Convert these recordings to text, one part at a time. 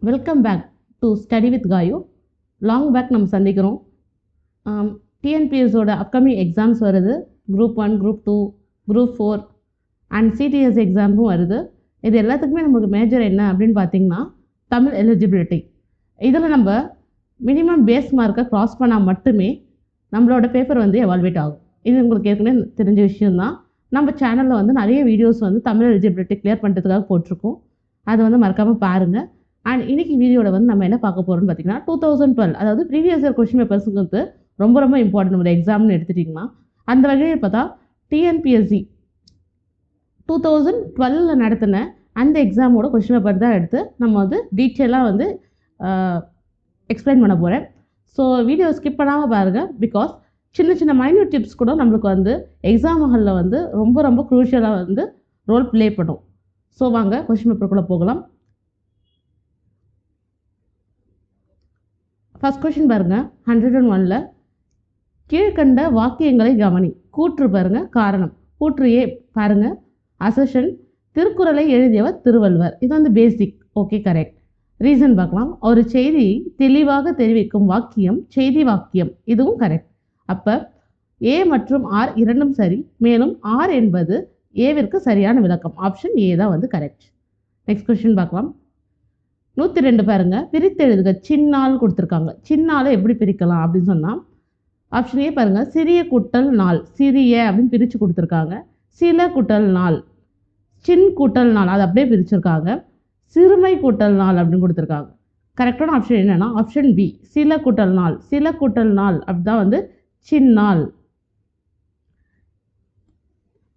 Welcome back to study with Kayu. Long back நம்ம சந்திக்கிறோம். டிஎன்பிஎஸோட அப்கமிங் எக்ஸாம்ஸ் வருது. Group 1, group 2, group 4 and CDS எக்ஸாமும் வருது. இது எல்லாத்துக்குமே நமக்கு மேஜர் என்ன அப்படின்னு பார்த்தீங்கன்னா தமிழ் எலிஜிபிலிட்டி. இதில் நம்ம மினிமம் பேஸ் மார்க்கை க்ராஸ் பண்ணால் மட்டுமே நம்மளோட பேப்பர் வந்து எவால்வேட் ஆகும். இது உங்களுக்கு ஏற்கனவே தெரிஞ்ச விஷயம்தான். நம்ம சேனலில் வந்து நிறைய வீடியோஸ் வந்து தமிழ் எலிஜிபிலிட்டி கிளியர் பண்ணுறதுக்காக போட்டிருக்கோம். அதை வந்து மறக்காமல் பாருங்கள். அண்ட் இன்றைக்கி வீடியோவில் வந்து நம்ம என்ன பார்க்க போகிறோம்னு பார்த்தீங்கன்னா 2012, அதாவது ப்ரீவியஸ் இயர் கொஸ்டின் பேப்பர்ஸுங்கிறது ரொம்ப ரொம்ப இம்பார்ட்டன்ட் ஒரு எக்ஸாம்னு எடுத்துட்டிங்கன்னா, அந்த வகையில் பார்த்தா டிஎன்பிஎஸ்சி 2012 நடத்தின அந்த எக்ஸாமோட கொஸ்டின் பேப்பர் தான் எடுத்து நம்ம வந்து டீட்டெயிலாக வந்து எக்ஸ்பிளைன் பண்ண போகிறேன். ஸோ வீடியோ ஸ்கிப் பண்ணாமல் பாருங்கள். பிகாஸ் சின்ன சின்ன மைன்யூட் டிப்ஸ் கூட நம்மளுக்கு வந்து எக்ஸாம் ஹாலில் வந்து ரொம்ப ரொம்ப க்ரூஷியலாக வந்து ரோல் ப்ளே பண்ணும். ஸோ வாங்க கொஸ்டின் பேப்பருக்குள்ளே போகலாம். ஃபர்ஸ்ட் கொஸ்டின் பாருங்கள். 101ல் கீழ்கண்ட வாக்கியங்களை கவனி. கூற்று பாருங்கள், காரணம். கூற்று ஏ பாருங்கள், அசஷன். திருக்குறளை எழுதியவர் திருவள்ளுவர். இது வந்து பேசிக். Okay, correct. ரீசன் பார்க்கலாம். ஒரு செய்தியை தெளிவாக தெரிவிக்கும் வாக்கியம் செய்தி வாக்கியம். இதுவும் கரெக்ட். அப்போ ஏ மற்றும் ஆர் இரண்டும் சரி. மேலும் ஆர் என்பது ஏவிற்கு சரியான விளக்கம். ஆப்ஷன் ஏ தான் வந்து கரெக்ட். நெக்ஸ்ட் கொஸ்டின் பார்க்கலாம். 102 பாருங்கள். பிரித்து எழுதுக. சின்னால் கொடுத்துருக்காங்க. சின்னாலை எப்படி பிரிக்கலாம் அப்படின்னு சொன்னால் ஆப்ஷன் ஏ பாருங்கள், சிறிய கூட்டல் நாள். சிறிய அப்படின்னு பிரித்து கொடுத்துருக்காங்க. சில கூட்டல் நாள், சின் கூட்டல் நாள், அது அப்படியே பிரிச்சிருக்காங்க. சிறுமை கூட்டல் நாள் அப்படின்னு கொடுத்துருக்காங்க. கரெக்டான ஆப்ஷன் என்னென்னா ஆப்ஷன் பி, சில கூட்டல் நாள். சில கூட்டல் நாள் அப்படிதான் வந்து சின்னாள்.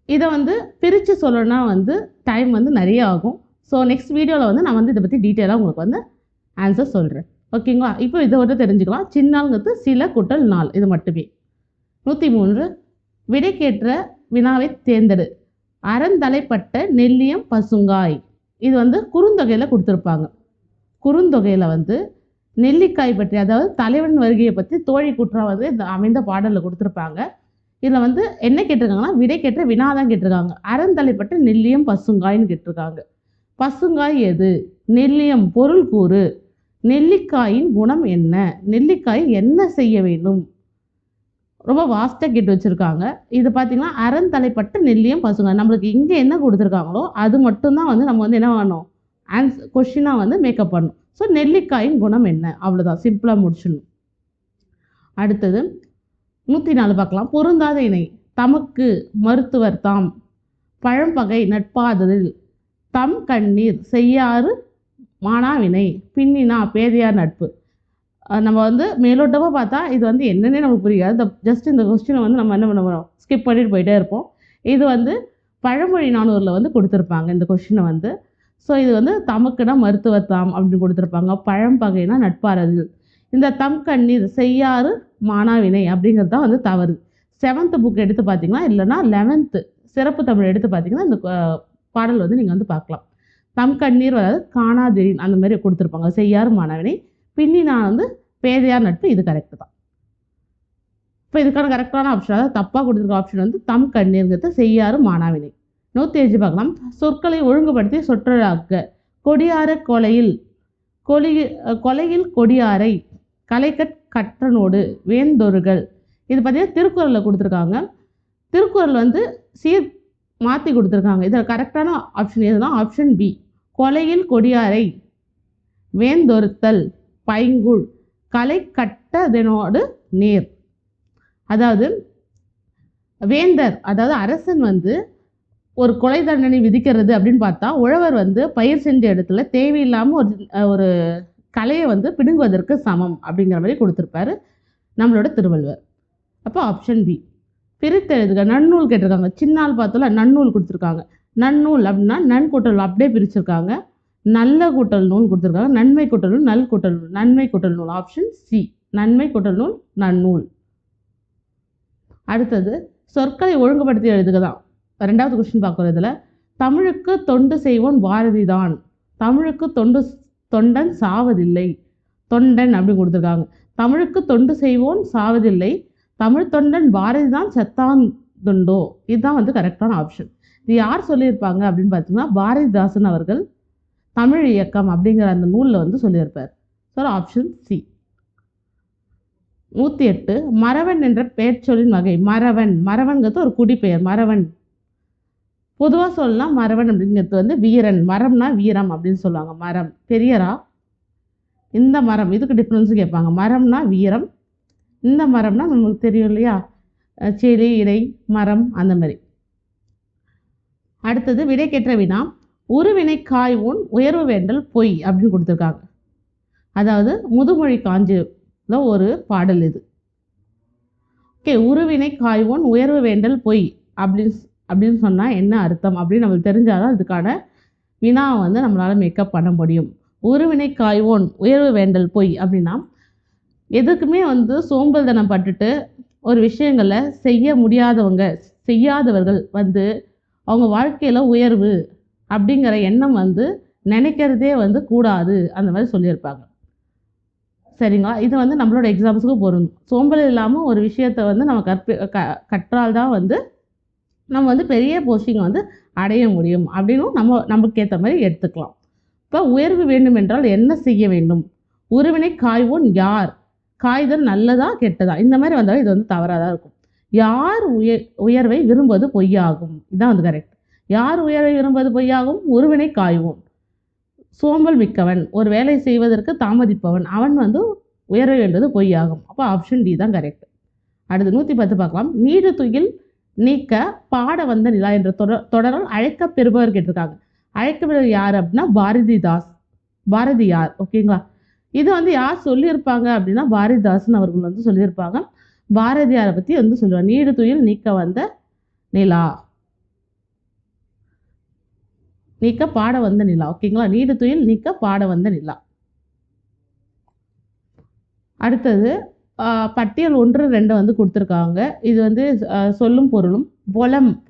இதை வந்து பிரித்து சொல்லணும்னா வந்து டைம் வந்து நிறைய ஆகும். ஸோ நெக்ஸ்ட் வீடியோவில் வந்து நான் வந்து இதை பற்றி டீட்டெயிலாக உங்களுக்கு வந்து ஆன்சர் சொல்கிறேன். ஓகேங்களா? இப்போ இதை வந்து தெரிஞ்சுக்கலாம். சின்னாள்ங்கிறது சில கூட்டல் நாள், இது மட்டுமே. 103 விடைக்கேற்ற வினாவை தேர்ந்தெடு. அறந்தலைப்பட்ட நெல்லியம் பசுங்காய். இது வந்து குறுந்தொகையில் கொடுத்துருப்பாங்க. குறுந்தொகையில் வந்து நெல்லிக்காய் பற்றி, அதாவது தலைவன் வருகையை பற்றி தோழி கூற்றா வந்து இந்த அமைந்த பாடலில் கொடுத்துருப்பாங்க. இதில் வந்து என்ன கேட்டிருக்காங்கன்னா விடைக்கேற்ற வினா தான் கேட்டிருக்காங்க. அறந்தலைப்பட்ட நெல்லியம் பசுங்காய்ன்னு கேட்டிருக்காங்க. பசுங்காய் எது? நெல்லியம் பொருள் கூறு. நெல்லிக்காயின் குணம் என்ன? நெல்லிக்காய் என்ன செய்ய வேண்டும்? ரொம்ப வாஸ்ட்டாக கேட்டு வச்சுருக்காங்க. இது பார்த்திங்கன்னா அறந்தலைப்பட்ட நெல்லியம் பசுங்காய். நம்மளுக்கு இங்கே என்ன கொடுத்துருக்காங்களோ அது மட்டும்தான் வந்து நம்ம வந்து என்ன பண்ணணும், கொஸ்டினாக வந்து மேக்கப் பண்ணணும். ஸோ நெல்லிக்காயின் குணம் என்ன, அவ்வளோதான். சிம்பிளாக முடிச்சிடணும். அடுத்தது 104 பார்க்கலாம். பொருந்தாத இணை. தமக்கு மருத்துவர் தாம். பழம்பகை நட்பாதலில். தம் கண்ணீர் செய்யாறு மானாவினை. பின்னினா பேதையார் நட்பு. நம்ம வந்து மேலோட்டமாக பார்த்தா இது வந்து என்னன்னே நமக்கு புரியாது. ஜஸ்ட் இந்த கொஸ்டினை வந்து நம்ம என்ன பண்ண போகிறோம், ஸ்கிப் பண்ணிட்டு போயிட்டே இருப்போம். இது வந்து பழமொழி 400 வந்து கொடுத்துருப்பாங்க இந்த கொஸ்டினை வந்து. ஸோ இது வந்து தமக்குனா மருத்துவர் தாம் அப்படின்னு கொடுத்துருப்பாங்க. பழம்பகைனா நட்பாரது. இந்த தம் கண்ணீர் செய்யாறு மானாவினை அப்படிங்கிறது தான் வந்து தவறு. 7th புக் எடுத்து பார்த்தீங்கன்னா, இல்லைனா 11th சிறப்பு தமிழ் எடுத்து பார்த்தீங்கன்னா இந்த பாடல் வந்து நீங்கள் வந்து பார்க்கலாம். தம் கண்ணீர் வராது, காணாதிரின் அந்த மாதிரி கொடுத்துருப்பாங்க. செய்யாறு மானாவினை. பின்னினா வந்து பேதையார் நட்பு. இது கரெக்டு தான். இப்போ இதுக்கான கரெக்டான ஆப்ஷன், அதாவது தப்பாக கொடுத்துருக்க ஆப்ஷன் வந்து தம் கண்ணீர்ங்கிறது செய்யாறு மானாவினை. 105 பார்க்கலாம். சொற்களை ஒழுங்குபடுத்தி சொற்றொடாக்க. கொடியார கொலையில் கொலையில் கொடியாரை. கலைக்கட் கற்றனோடு வேந்தொருகள். இது பார்த்தீங்கன்னா திருக்குறளில் கொடுத்துருக்காங்க. திருக்குறள் வந்து சீர் மாற்றி கொடுத்துருக்காங்க. இதில் கரெக்டான ஆப்ஷன் எதுனா ஆப்ஷன் பி, கொலையில் கொடியாரை வேந்தொருத்தல் பைங்குள் கலை கட்டதனோடு நேர். அதாவது வேந்தர், அதாவது அரசன் வந்து ஒரு கொலை தண்டனை விதிக்கிறது அப்படின்னு பார்த்தா, உழவர் வந்து பயிர் செஞ்ச இடத்துல தேவையில்லாமல் ஒரு கலையை வந்து பிடுங்குவதற்கு சமம் அப்படிங்கிற மாதிரி கொடுத்துருப்பாரு நம்மளோட திருவள்ளுவர். அப்போ ஆப்ஷன் பி. பிரித்து எழுதுக. நன்னூல் கேட்டிருக்காங்க. சின்னால் பார்த்தோம்ல, நன்னூல் கொடுத்துருக்காங்க. நன்னூல் அப்படின்னா நன் கூட்டல் அப்படியே பிரிச்சிருக்காங்க. நல்ல கூட்டல் நூல் கொடுத்துருக்காங்க. நன்மை கூட்டல் நூல், நல் கூட்டல் நூல், நன்மை கூட்டல் நூல். ஆப்ஷன் சி, நன்மை கூட்டல் நூல் நன்னூல். அடுத்தது சொற்களை ஒழுங்குபடுத்தி எழுதுக தான் 2வது கொஸ்டின் பார்க்குறதுல. தமிழுக்கு தொண்டு செய்வோன் பாரதி தான். தமிழுக்கு தொண்டன் சாவதில்லை. தொண்டன் அப்படின்னு கொடுத்துருக்காங்க. தமிழுக்கு தொண்டு செய்வோன் சாவதில்லை. தமிழ் தொண்டன் பாரதி தான் செத்தான் துண்டோ. இதுதான் வந்து கரெக்டான ஆப்ஷன். இது யார் சொல்லியிருப்பாங்க அப்படின்னு பார்த்தீங்கன்னா பாரதிதாசன் அவர்கள் தமிழ் இயக்கம் அப்படிங்கிற அந்த நூலில் வந்து சொல்லியிருப்பார். So option C. 108 மறவன் என்ற பெயர்ச்சொல்லின் வகை. மறவன்கிறது ஒரு குடிப்பெயர். மறவன் பொதுவாக சொல்லலாம். மறவன் அப்படிங்கிறது வந்து வீரன். மரம்னா வீரம் அப்படின்னு சொல்லுவாங்க. மரம் பெரியரா, இந்த மரம் இதுக்கு டிஃப்ரென்ஸு கேட்பாங்க. மரம்னா வீரம், இந்த மரம்னா நமக்கு தெரியும் இல்லையா, செடி இடை மரம் அந்த மாதிரி. அடுத்தது விடைக்கேற்ற வினா. உருவினை காய்வோன் உயர்வு வேண்டல் பொய் அப்படின்னு கொடுத்துருக்காங்க. அதாவது முதுமொழி காஞ்சியில் ஒரு பாடல் இது. ஓகே, உருவினை காய்வோன் உயர்வு வேண்டல் பொய் அப்படின்னு சொன்னால் என்ன அர்த்தம் அப்படின்னு நம்மளுக்கு தெரிஞ்சாதான் இதுக்கான வினாவை வந்து நம்மளால் மேக்கப் பண்ண முடியும். உருவினை காய்வோன் உயர்வு வேண்டல் பொய் அப்படின்னா எதுக்குமே வந்து சோம்பல் தனம் பட்டுட்டு ஒரு விஷயங்களை செய்யாதவர்கள் வந்து அவங்க வாழ்க்கையில் உயர்வு அப்படிங்கிற எண்ணம் வந்து நினைக்கிறதே வந்து கூடாது அந்த மாதிரி சொல்லியிருப்பாங்க. சரிங்களா? இது வந்து நம்மளோட எக்ஸாம்ஸுக்கு பொருந்தும். சோம்பல் இல்லாமல் ஒரு விஷயத்தை வந்து நம்ம கற்றால்தான் வந்து நம்ம வந்து பெரிய போஸ்டிங்கை வந்து அடைய முடியும் அப்படின்னும் நமக்கு ஏற்ற மாதிரி எடுத்துக்கலாம். இப்போ உயர்வு வேண்டும் என்றால் என்ன செய்ய வேண்டும்? உருவினை காய்வோன் யார்? காய்தல் நல்லதா கெட்டதா? இந்த மாதிரி வந்தாலும் இது வந்து தவறாக தான் இருக்கும். யார் உயர்வை விரும்புவது பொய்யாகும். இதுதான் வந்து கரெக்ட். யார் உயர்வை விரும்புவது பொய்யாகும்? உருவினை காய்வோன். சோம்பல் மிக்கவன், ஒரு வேலை செய்வதற்கு தாமதிப்பவன், அவன் வந்து உயர்வை வேண்டது பொய்யாகும். அப்போ ஆப்ஷன் டி தான் கரெக்ட். அடுத்து 110 பார்க்கலாம். நீடு துயில் நீக்க பாட வந்த நிலா என்ற தொடரால் அழைக்க பெறுபவர் கேட்டிருக்காங்க. அழைக்கப்படுவர் யார் அப்படின்னா பாரதியார். ஓகேங்களா? இது வந்து யார் சொல்லியிருப்பாங்க அப்படின்னா பாரதிதாசன் அவர்கள் வந்து சொல்லியிருப்பாங்க. பாரதியாரை பற்றி வந்து சொல்லுவாங்க. நீடு துயில் நீக்க வந்த நிலா, நீக்க பாட வந்த நிலா. ஓகேங்களா? நீடு துயில் நீக்க பாட வந்த நிலா. அடுத்தது பட்டியல் 1, 2 வந்து கொடுத்துருக்காங்க. இது வந்து சொல்லும் பொருளும்.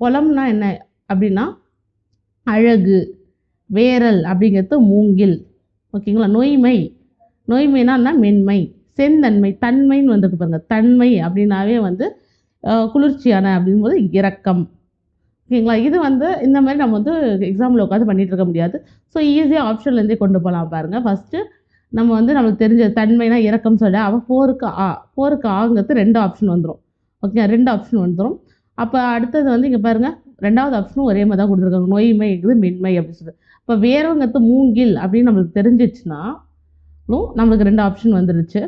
பொலம்னா என்ன அப்படின்னா அழகு, வேரல் அப்படிங்கிறது மூங்கில். ஓகேங்களா? நோய்மைனா மென்மை, செந்தன்மை, தன்மைன்னு வந்துருக்கு பாருங்க. தன்மை அப்படின்னாவே வந்து குளிர்ச்சியான அப்படிங்கும்போது இரக்கம். ஓகேங்களா? இது வந்து இந்த மாதிரி நம்ம வந்து எக்ஸாமில் உட்காந்து பண்ணிகிட்டு இருக்க முடியாது. ஸோ ஈஸியாக ஆப்ஷன்லேருந்தே கொண்டு போகலாம் பாருங்கள். ஃபஸ்ட்டு நம்ம வந்து நம்மளுக்கு தெரிஞ்ச தன்மைனா இறக்கம் சொல்ல அவள் 4க்கு ஆங்கிறது 2 ஆப்ஷன் வந்துடும். ஓகே, 2 ஆப்ஷன் வந்துடும். அப்போ அடுத்தது வந்து இங்கே பாருங்கள், 2வது ஆப்ஷனும் ஒரே மாதிரி தான் கொடுத்துருக்காங்க. நோய்மை இருக்குது மென்மை அப்படின்னு சொல்லிட்டு. இப்போ வேறங்கிறது மூங்கில் அப்படின்னு நம்மளுக்கு தெரிஞ்சிச்சுன்னா நம்மளுக்கு 2 ஆப்ஷன் வந்துருச்சு.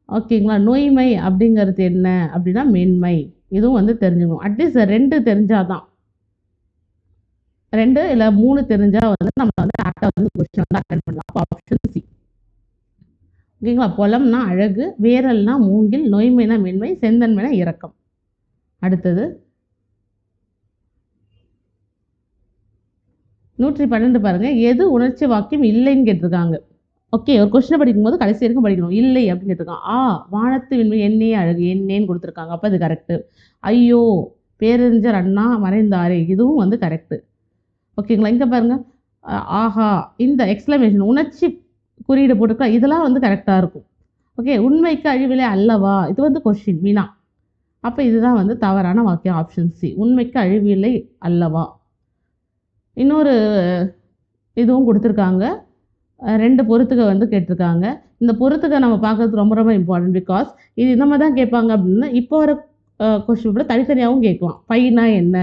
ஓகேங்களா? நோய்மை அப்படிங்கிறது என்ன அப்படின்னா மென்மை. இதுவும் வந்து தெரிஞ்சுக்கணும். அட்லீஸ்ட் 2 தெரிஞ்சாதான், 2 இல்லை 3 தெரிஞ்சால் வந்து நம்ம வந்து ஆக்டாக வந்து கொஸ்டின் வந்து அட்டென்ட் பண்ணலாம். அப்போ ஆப்ஷன் சி. ஓகேங்களா? பொலம்னா அழகு, வேரல்னா மூங்கில், நோய்மைனா மென்மை, செந்தன்மைனா இரக்கம். அடுத்தது 112 பாருங்க. எது உணர்ச்சி வாக்கியம் இல்லைன்னு கேட்டிருக்காங்க. ஓகே, ஒரு கொஸ்டினை படிக்கும்போது கடைசி வரைக்கும் படிக்கணும். இல்லை அப்படின்னு கேட்டிருக்காங்க. வானத்து விண்மை எண்ணே அழகு, எண்ணேன்னு கொடுத்துருக்காங்க. அப்போ அது கரெக்டு. ஐயோ பேரறிஞர் அண்ணா மறைந்தாரே, இதுவும் வந்து கரெக்டு. ஓகேங்களா? இங்கே பாருங்கள், ஆஹா இந்த எக்ஸ்க்ளமேஷன் உணர்ச்சி குறியீடு போட்டுக்கலாம். இதெல்லாம் வந்து கரெக்டாக இருக்கும். ஓகே, உண்மைக்கு அழிவிலே அல்லவா, இது வந்து கொஸ்டின் வினா. அப்போ இதுதான் வந்து தவறான வாக்கியம். ஆப்ஷன் சி, உண்மைக்கு அழிவில்லை அல்லவா. இன்னொரு இதுவும் கொடுத்துருக்காங்க. 2 பொறுத்துக்க வந்து கேட்டிருக்காங்க. இந்த பொறுத்துக்க நம்ம பார்க்கறது ரொம்ப ரொம்ப இம்பார்ட்டன்ட். பிகாஸ் இது இந்த மாதிரி தான் கேட்பாங்க அப்படின்னா இப்போ வர கொஸ்டின் கூட தனித்தனியாகவும் கேட்கலாம். பைனா என்ன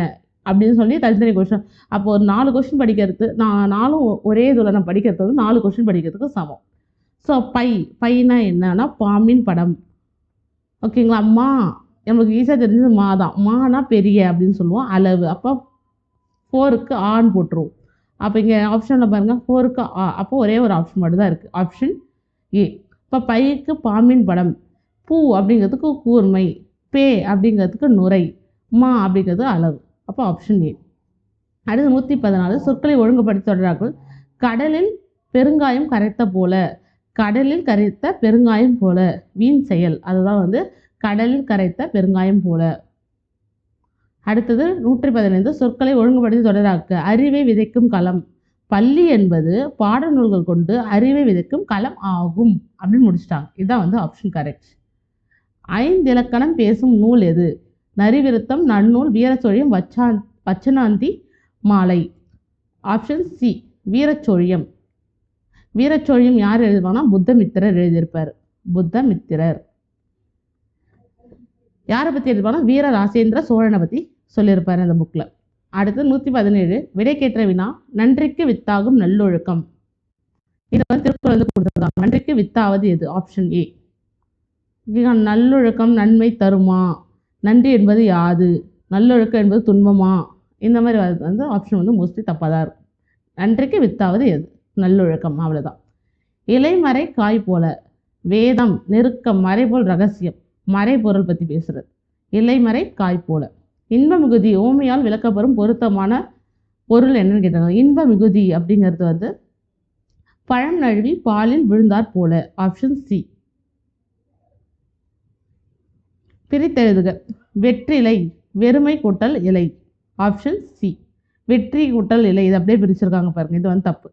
அப்படின்னு சொல்லி தனித்தனி கொஸ்டின். அப்போ ஒரு 4 கொஸ்டின் படிக்கிறது, நான் 4ம் ஒரே இதில் நான் படிக்கிறது வந்து 4 கொஸ்டின் படிக்கிறதுக்கு சமம். ஸோ பைனா என்னன்னா பாம்பின் படம். ஓகேங்களா? நம்மளுக்கு ஈஸியாக தெரிஞ்சது மா தான். மானா பெரிய அப்படின்னு சொல்லுவோம், அளவு. அப்போ 4க்கு ஆன்னு போட்டுருவோம். அப்போ இங்கே ஆப்ஷனில் பாருங்கள், 4க்கு ஆ. அப்போ ஒரே ஒரு ஆப்ஷன் மட்டும் தான் இருக்குது, ஆப்ஷன் ஏ. இப்போ பைக்கு பாம்பின் படம், பூ அப்படிங்கிறதுக்கு கூர்மை, பே அப்படிங்கிறதுக்கு நுரை, மா அப்படிங்கிறது அளவு. அப்போ ஆப்ஷன் ஏ. அடுத்து 114 சொற்களை ஒழுங்குபடுத்தி தொடரார்கள். கடலில் பெருங்காயம் கரைத்த போல, கடலில் கரைத்த பெருங்காயம் போல, வீண் செயல். அதுதான் வந்து கடலில் கரைத்த பெருங்காயம் போல. அடுத்தது 115 சொற்களை ஒழுங்குபடுத்தி தொடராக்க. அறிவை விதைக்கும் களம். பள்ளி என்பது பாடநூல்கள் கொண்டு அறிவை விதைக்கும் களம் ஆகும் அப்படின்னு முடிச்சிட்டாங்க. இதுதான் வந்து ஆப்ஷன் கரெக்ட். 5 இலக்கணம் பேசும் நூல் எது? நரிவிருத்தம், நன்னூல், வீரச்சோழியம், வச்சனாந்தி மாலை. Option C வீரச்சோழியம். வீரச்சோழியம் யார் எழுதுவாங்கன்னா புத்தமித்திரர் எழுதியிருப்பார். புத்தமித்திரர். யாரை பற்றி எழுதுவாங்கன்னா வீர ராசேந்திர சோழனை பற்றி சொல்லியிருப்பார் அந்த புக்கில். அடுத்து 117 விடைக்கேற்ற வினா. நன்றிக்கு வித்தாகும் நல்லொழுக்கம். இதை வந்து திருக்குறள் கொடுத்துருக்காங்க. நன்றிக்கு வித்தாவது எது? Option A. நல்லொழுக்கம் நன்மை தருமா? நன்றி என்பது யாது? நல்லொழுக்கம் என்பது துன்பமா? இந்த மாதிரி வந்து ஆப்ஷன் வந்து மோஸ்ட்லி தப்பாக தான் இருக்கும். நன்றிக்கு வித்தாவது எது? நல்லொழுக்கம். அவ்வளோதான். இலைமறை காய் போல. வேதம் நெருக்கம் மறைபோல் ரகசியம். மறைபொருள் பற்றி பேசுறது. இலைமறை காய் போல. இன்ப மிகுதி ஓமையால் விளக்கப்பெறும் பொருத்தமான பொருள் என்னன்னு கேட்டாங்க. இன்ப மிகுதி அப்படிங்கிறது வந்து பழம் நழுவி பாலில் விழுந்தாற் போல. Option C. பிரித்தெழுதுக. வெற்றிலை வெறுமை கூட்டல் இலை. Option C. வெற்றி கூட்டல் இலை. இது அப்படியே பிரிச்சிருக்காங்க பாருங்க. இது வந்து தப்பு.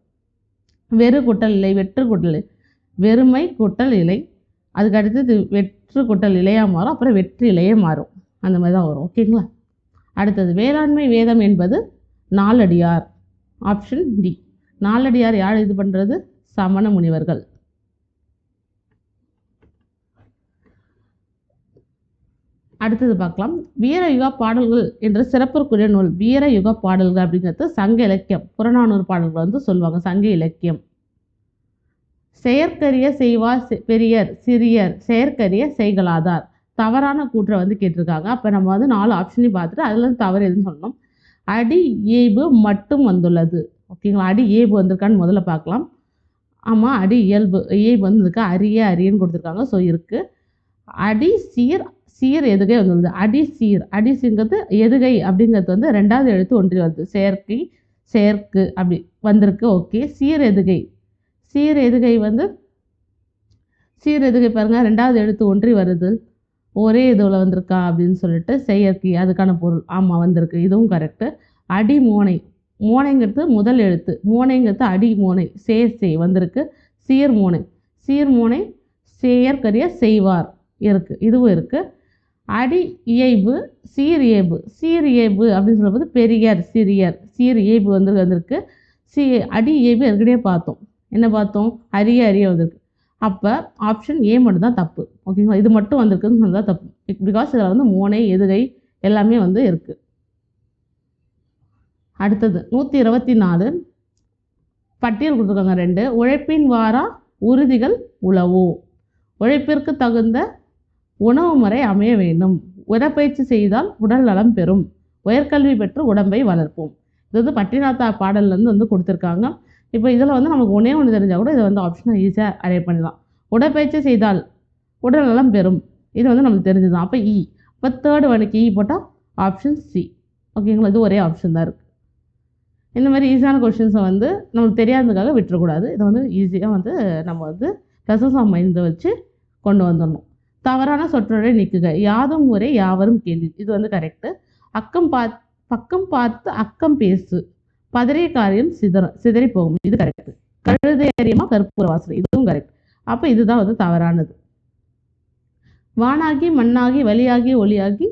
வெறு கூட்டல் இலை, வெற்று கூட்டல் வெறுமை கூட்டல் இலை, அதுக்கு அடுத்தது வெற்று கூட்டல் இலையாக மாறும், அப்புறம் வெற்றி இலையே மாறும். அந்த மாதிரி தான் வரும். ஓகேங்களா? அடுத்தது வேளாண்மை வேதம் என்பது நாலடியார். Option D. நாலடியார் யார் இது பண்ணுறது? சமண முனிவர்கள். அடுத்தது பார்க்கலாம். வீரயுக பாடல்கள் என்ற சிறப்புக்குரிய நூல். வீரயுக பாடல்கள் அப்படிங்கிறது சங்க இலக்கியம். புறநானூறு பாடல்கள் வந்து சொல்லுவாங்க சங்க இலக்கியம். செயற்கரிய செய்வார் பெரியர் சிறியர் செயற்கரிய செய்களாதார். தவறான கூற்றை வந்து கேட்டிருக்காங்க. அப்போ நம்ம வந்து 4 ஆப்ஷனையும் பார்த்துட்டு அதுலேருந்து தவறு எதுன்னு சொல்லணும். அடி இயைபு மட்டும் வந்துள்ளது. ஓகேங்களா? அடி இயைபு வந்திருக்கான்னு முதல்ல பார்க்கலாம். ஆமாம், அடி இயைபு வந்து இருக்கா. அரிய அரியன்னு கொடுத்துருக்காங்க. ஸோ இருக்குது. அடி சீர் சீர் எதுகை வந்துள்ளது. அடி சீர். அடி சீர்ங்கிறது எதுகை அப்படிங்கிறது வந்து 2வது எழுத்து ஒன்றி வருது. செயற்கை செயற்கு அப்படி வந்திருக்கு. ஓகே. சீர் எதுகை. சீர் எதுகை வந்து சீர் எதுகை பாருங்கள் 2வது எழுத்து ஒன்றி வருது. ஒரே இதுவில் வந்திருக்கா அப்படின்னு சொல்லிட்டு செயற்கை அதுக்கான பொருள். ஆமாம் வந்திருக்கு. இதுவும் கரெக்டு. அடி மோனை. மோனைங்கிறது முதல் எழுத்து. மோனைங்கிறது அடி மோனை. சே வந்திருக்கு. சீர் மோனை. சீர் மோனை செயற்கரிய செய்வார் இருக்குது. இதுவும் இருக்குது. அடி இயைபு சீர் இயைபு. சீர் இயைபு அப்படின்னு சொல்லும்போது பெரியர் சிறியர். சீர் இயைபு வந்திருக்கு. அடி இயைபு ஏற்கனவே பார்த்தோம். என்ன பார்த்தோம்? அரிய வந்திருக்கு. அப்போ ஆப்ஷன் ஏ மட்டும் தான் தப்பு. ஓகேங்களா? இது மட்டும் வந்திருக்குன்னு சொன்னதான் தப்பு. பிகாஸ் இதில் வந்து மோனை எதுகை எல்லாமே வந்து இருக்குது. அடுத்தது 124 பட்டியல் கொடுத்துருக்காங்க 2. உழைப்பின் வாரா உறுதிகள் உளவோ. உழைப்பிற்கு தகுந்த உணவு முறை அமைய வேண்டும். உடற்பயிற்சி செய்தால் உடல் நலம் பெறும். உயர்கல்வி பெற்று உடம்பை வளர்ப்போம். இது வந்து பட்டினாத்தா பாடல்லேருந்து வந்து கொடுத்துருக்காங்க. இப்போ இதில் வந்து நமக்கு ஒன்று தெரிஞ்சால் கூட இதை வந்து ஆப்ஷனாக ஈஸியாக அரைவ் பண்ணலாம். உடற்பயிற்சி செய்தால் உடல் நலம் பெறும். இது வந்து நமக்கு தெரிஞ்சுதான். அப்போ இ. இப்போ 3rd ஒனுக்கு இ போட்டால் ஆப்ஷன் சி. ஓகேங்களா? இது ஒரே ஆப்ஷன் தான் இருக்குது. இந்த மாதிரி ஈஸியான கொஷின்ஸை வந்து நமக்கு தெரியாததுக்காக விட்டுறக்கூடாது. இதை வந்து ஈஸியாக வந்து நம்ம வந்து ப்ரெசன்ஸ் ஆஃப் மைண்டை வச்சு கொண்டு வந்துடணும். தவறான சொற்றொடரை நீக்குக. யாதும் ஊரே யாவரும் கேள்வி. இது வந்து கரெக்டு. பக்கம் பார்த்து அக்கம் பேசு. பதறிய காரியம் சிதறி போகும். இது கரெக்டு. கழுதை அறியமா கற்பூர வாசல். இதுவும் கரெக்ட். அப்போ இதுதான் வந்து தவறானது. வானாகி மண்ணாகி வழியாகி ஒளியாகி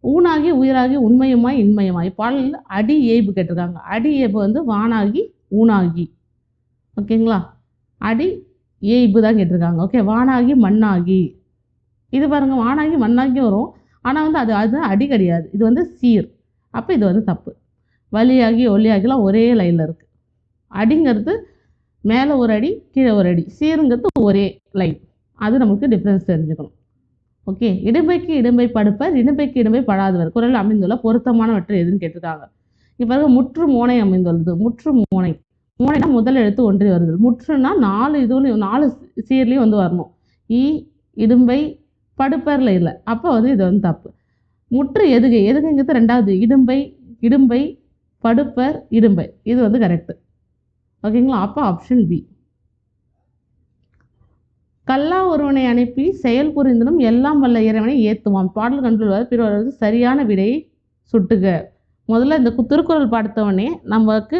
ஊனாகி உயிராகி உண்மையுமாய் இன்மையுமாய். பாடலில் அடி ஏய்பு கேட்டிருக்காங்க. அடி ஏய்பு வந்து வானாகி ஊனாகி. ஓகேங்களா? அடி ஏய்பு தான் கேட்டிருக்காங்க. ஓகே. வானாகி மண்ணாகி. இது பாருங்கள், வானாகி மண்ணாகி வரும். ஆனால் வந்து அது அடி கிடையாது. இது வந்து சீர். அப்போ இது வந்து தப்பு. வழியாகி ஒளியாகிலாம் ஒரே லைனில் இருக்குது. அடிங்கிறது மேலே ஒரு அடி கீழே ஒரு அடி. சீருங்கிறது ஒரே லைன். அது நமக்கு டிஃப்ரென்ஸ் தெரிஞ்சுக்கணும். ஓகே. இடும்பைக்கு இடும்பை படுப்பர் இடும்பைக்கு இடும்பை படாதவர். குறள் அமைந்துள்ள பொருத்தமானவற்றை எதுன்னு கேட்டிருக்காங்க. இப்போ பாருங்க, முற்று மோனை அமைந்துள்ளது. முற்று மோனை. மோனைனா முதல் எழுத்து ஒன்றி வருது. முற்றுனா 4 இதுலையும் 4 சீர்லேயும் வந்து வரணும். இடும்பை படுப்பரில் இல்லை. அப்போ வந்து இது வந்து தப்பு. முற்று எதுகை. எதுகைங்கிறது 2வது. இடும்பை படுப்பர் இடும்பை. இது வந்து கரெக்டு. ஓகேங்களா? அப்போ ஆப்ஷன் பி. கல்லா ஒருவனை அனுப்பி செயல் புரிந்தனும் எல்லாம் வல்ல இறைவனை ஏற்றுவான். பாடல் கண்டுள்ளார் பிறகு சரியான விடையை சுட்டுக. முதல்ல இந்த திருக்குறள் பார்த்தவொடனே நமக்கு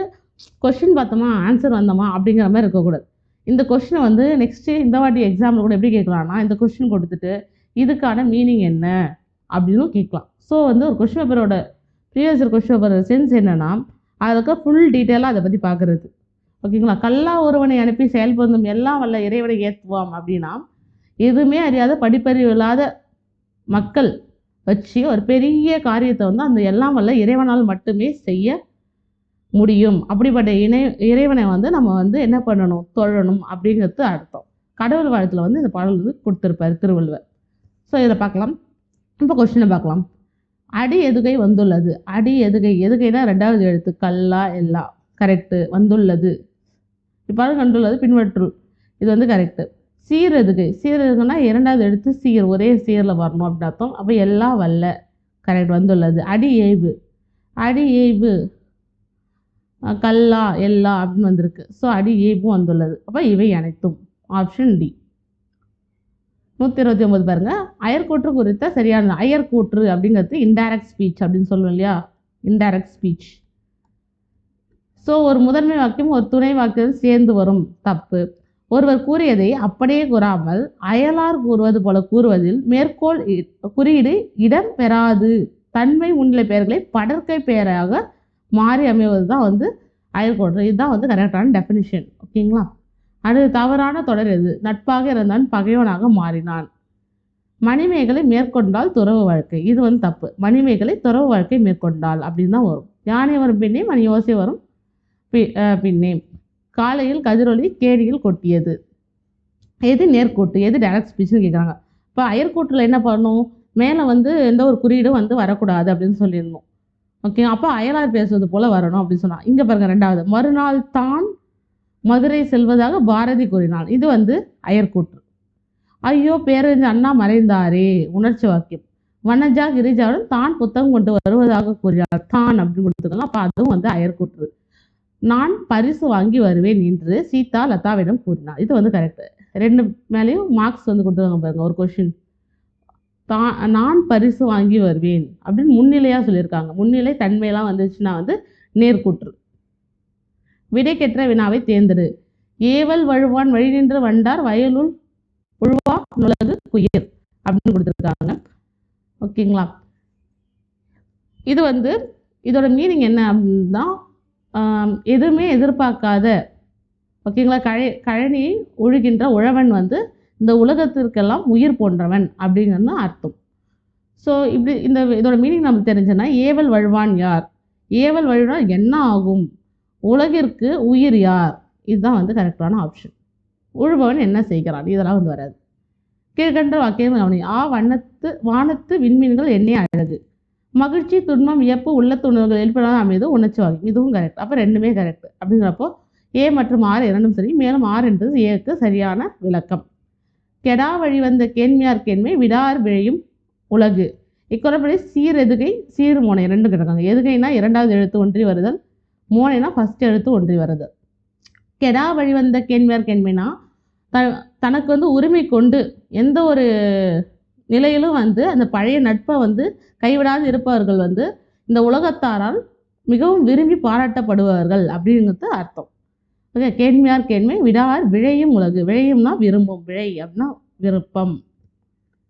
கொஷின் பார்த்தோமா ஆன்சர் வந்தோமா அப்படிங்கிற மாதிரி இருக்கக்கூடாது. இந்த கொஷினை வந்து நெக்ஸ்ட்டு இந்த வாட்டி எக்ஸாமில் கூட எப்படி கேட்கலாம்னா, இந்த கொஷின் கொடுத்துட்டு இதுக்கான மீனிங் என்ன அப்படின்னு கேட்கலாம். ஸோ வந்து ஒரு கொஷின் பேப்பரோட ப்ரீவியஸ் கொஷின் பேப்பரோட சென்ஸ் என்னென்னா அதுக்கு ஃபுல் டீட்டெயிலாக அதை பற்றி பார்க்குறது. ஓகேங்களா. கல்லா ஒருவனை அனுப்பி செயல்படுத்தும் எல்லாம் வல்ல இறைவனை ஏற்றுவாம் அப்படின்னா, எதுவுமே அறியாத படிப்பறிவு இல்லாத மக்கள் வச்சு ஒரு பெரிய காரியத்தை வந்து அந்த எல்லாம் வல்ல இறைவனால் மட்டுமே செய்ய முடியும். அப்படிப்பட்ட இறைவனை வந்து நம்ம வந்து என்ன பண்ணணும், தொழணும் அப்படிங்கிறது அர்த்தம். கடவுள் வாழ்த்துல வந்து இந்த பாடல் வந்து கொடுத்துருப்பார் திருவள்ளுவர். ஸோ இதை பார்க்கலாம். இப்போ கொஸ்டினை பார்க்கலாம். அடி எதுகை வந்துள்ளது. அடி எதுகை, எதுகைனா 2வது எழுத்து, கல்லா எல்லா, கரெக்டு. வந்துள்ளது இப்போ கண்டுள்ளது பின்வற்றுள், இது வந்து கரெக்டு. சீர் எதுகை, சீர் எதுக்குன்னா 2வது எழுத்து சீர், ஒரே சீரில் வரணும் அப்படின்னு அர்த்தம். அப்போ எல்லா வல்ல, கரெக்ட், வந்துள்ளது. அடி ஏய்வு, அடி ஏய்வு கல்லா எல்லா அப்படின்னு வந்திருக்கு. ஸோ அடி ஏய்வும் வந்துள்ளது. அப்போ இவை அனைத்தும், ஆப்ஷன் டி. 129 பாருங்க. அயற்கூற்று குறித்த சரியானது. அயற்கூற்று அப்படிங்கிறது இன்டைரக்ட் ஸ்பீச் அப்படின்னு சொல்லுவோம் இல்லையா, இன்டைரக்ட் ஸ்பீச். ஸோ ஒரு முதன்மை வாக்கியம் ஒரு துணை வாக்கியம் சேர்ந்து வரும், தப்பு. ஒருவர் கூறியதை அப்படியே கூறாமல் அயலார் கூறுவது போல கூறுவதில் மேற்கோள் குறியீடு இடம் பெறாது. தன்மை முன்னிலை பெயர்களை படற்கை பெயராக மாறி அமைவது தான் வந்து அயற்கூற்று. இதுதான் வந்து கரெக்டான டெஃபினிஷன். ஓகேங்களா. அது தவறான தொடர் எது? நட்பாக இருந்தான் பகைவனாக மாறினான். மணிமேகலை மேற்கொண்டால் துறவு வாழ்க்கை, இது வந்து தப்பு. மணிமேகலை துறவு வாழ்க்கை மேற்கொண்டால் அப்படின்னு தான் வரும். யானை வரும் பின்னே மணி யோசை வரும் பின்னே. காலையில் கதிரொலி கேடியில் கொட்டியது, எது நேர்கூட்டு, எது டைரக்ட் ஸ்பீச்னு கேட்குறாங்க. இப்போ அயற்கூட்டில் என்ன பண்ணணும், மேலே வந்து எந்த ஒரு குறியீடும் வந்து வரக்கூடாது அப்படின்னு சொல்லியிருந்தோம். ஓகே, அப்போ அயலார் பேசுவது போல் வரணும் அப்படின்னு சொன்னால். இங்கே பாருங்கள் 2வது, மறுநாள் தான் மதுரை செல்வதாக பாரதி கூறினாள், இது வந்து அயற்கூற்று. ஐயோ பேரறிஞர் அண்ணா மறைந்தாரே, உணர்ச்சி வாக்கியம். வனஜா கிரிஜாவுடன் தான் புத்தகம் கொண்டு வருவதாக கூறினார், தான் அப்படின்னு கொடுத்துருக்காங்க. அப்போ அதுவும் வந்து அயற்கூற்று. நான் பரிசு வாங்கி வருவேன் என்று சீதா லதாவிடம் கூறினார், இது வந்து கரெக்டு. 2 மேலேயும் மார்க்ஸ் வந்து கொடுத்துருக்காங்க பாருங்க. ஒரு கொஷின் நான் பரிசு வாங்கி வருவேன் அப்படின்னு முன்னிலையாக சொல்லியிருக்காங்க. முன்னிலை தன்மையெல்லாம் வந்துச்சுன்னா வந்து நேர்கூற்று. விடைக்கெற்ற வினாவை தேர்ந்தெடு. ஏவல் வழுவான் வழி நின்று வண்டார் வயலுள் உழுவா நுழகு குயிர் அப்படின்னு கொடுத்துருக்காங்க. ஓகேங்களா. இது வந்து இதோட மீனிங் என்ன அப்படின்னா, எதுவுமே எதிர்பார்க்காத, ஓகேங்களா, கழனி ஒழுகின்ற உழவன் வந்து இந்த உலகத்திற்கெல்லாம் உயிர் போன்றவன் அப்படிங்கிறது அர்த்தம். ஸோ இப்படி இதோட மீனிங் நமக்கு தெரிஞ்சுன்னா, ஏவல் வழுவான் யார், ஏவல் வழுவான் என்ன ஆகும், உலகிற்கு உயிர் யார், இதுதான் வந்து கரெக்டான ஆப்ஷன். உழுபவன் என்ன செய்கிறான், இதெல்லாம் வந்து வராது. கீழ்கண்ட வாக்கியம் கவனி. வானத்து விண்மீன்கள் எண்ணெய் அழகு. மகிழ்ச்சி துன்பம் வியப்பு உள்ள துணர்வுகள் எழுப்பினால் அமைது உணர்ச்சி வாக்கியம், இதுவும் கரெக்ட். அப்போ 2மே கரெக்ட். அப்படிங்கிறப்போ ஏ மற்றும் ஆர் இரண்டும் சரி. மேலும் ஆர் என்பது ஏக்கு சரியான விளக்கம். கெடா வழி வந்த கேண்மையார் கேண்மை விடார் விழையும் உலகு. இக்குறப்படி சீர் எதுகை சீர் மோனை 2 கிடக்காங்க. எதுகைனா 2வது எழுத்து ஒன்றி வருதல், மோனைனா ஃபர்ஸ்ட் எழுத்து ஒன்றி வருதல். கெடா வழி வந்த கேண்மையார் கேண்மைனா தனக்கு வந்து உரிமை கொண்டு எந்த ஒரு நிலையிலும் வந்து அந்த பழைய நட்பை வந்து கைவிடாது இருப்பவர்கள் வந்து இந்த உலகத்தாரால் மிகவும் விரும்பி பாராட்டப்படுவார்கள் அப்படிங்கிறது அர்த்தம். ஓகே, கேண்மையார் கேண்மை விடார் விழையும் உலகு. விழையும்னா விரும்பும், விழை அப்படின்னா விருப்பம்,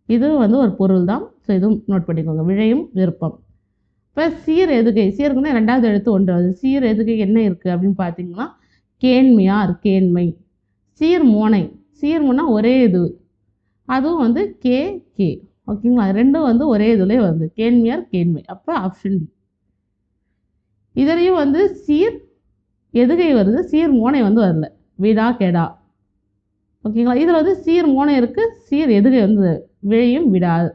இது வந்து ஒரு பொருள் தான். ஸோ இதுவும் நோட் பண்ணிக்கோங்க, விழையும் விருப்பம். இப்போ சீர் எதுகை, சீருக்குன்னா 2வது எழுத்து ஒன்று வருது. சீர் எதுகை என்ன இருக்குது அப்படின்னு பார்த்தீங்கன்னா, கேண்மையார் கேண்மை. சீர் மோனை, சீர் மோனா ஒரே இது, அதுவும் வந்து கே கே. ஓகேங்களா, 2ம் வந்து ஒரே இதுலேயே வந்து கேண்மையார் கேண்மை. அப்போ ஆப்ஷன் டி. இதுலேயும் வந்து சீர் எதுகை வருது, சீர் மோனை வந்து வரல, விடா கெடா. ஓகேங்களா, இதில் வந்து சீர் மோனை இருக்குது, சீர் எதுகை வந்து விழையும் விடாது.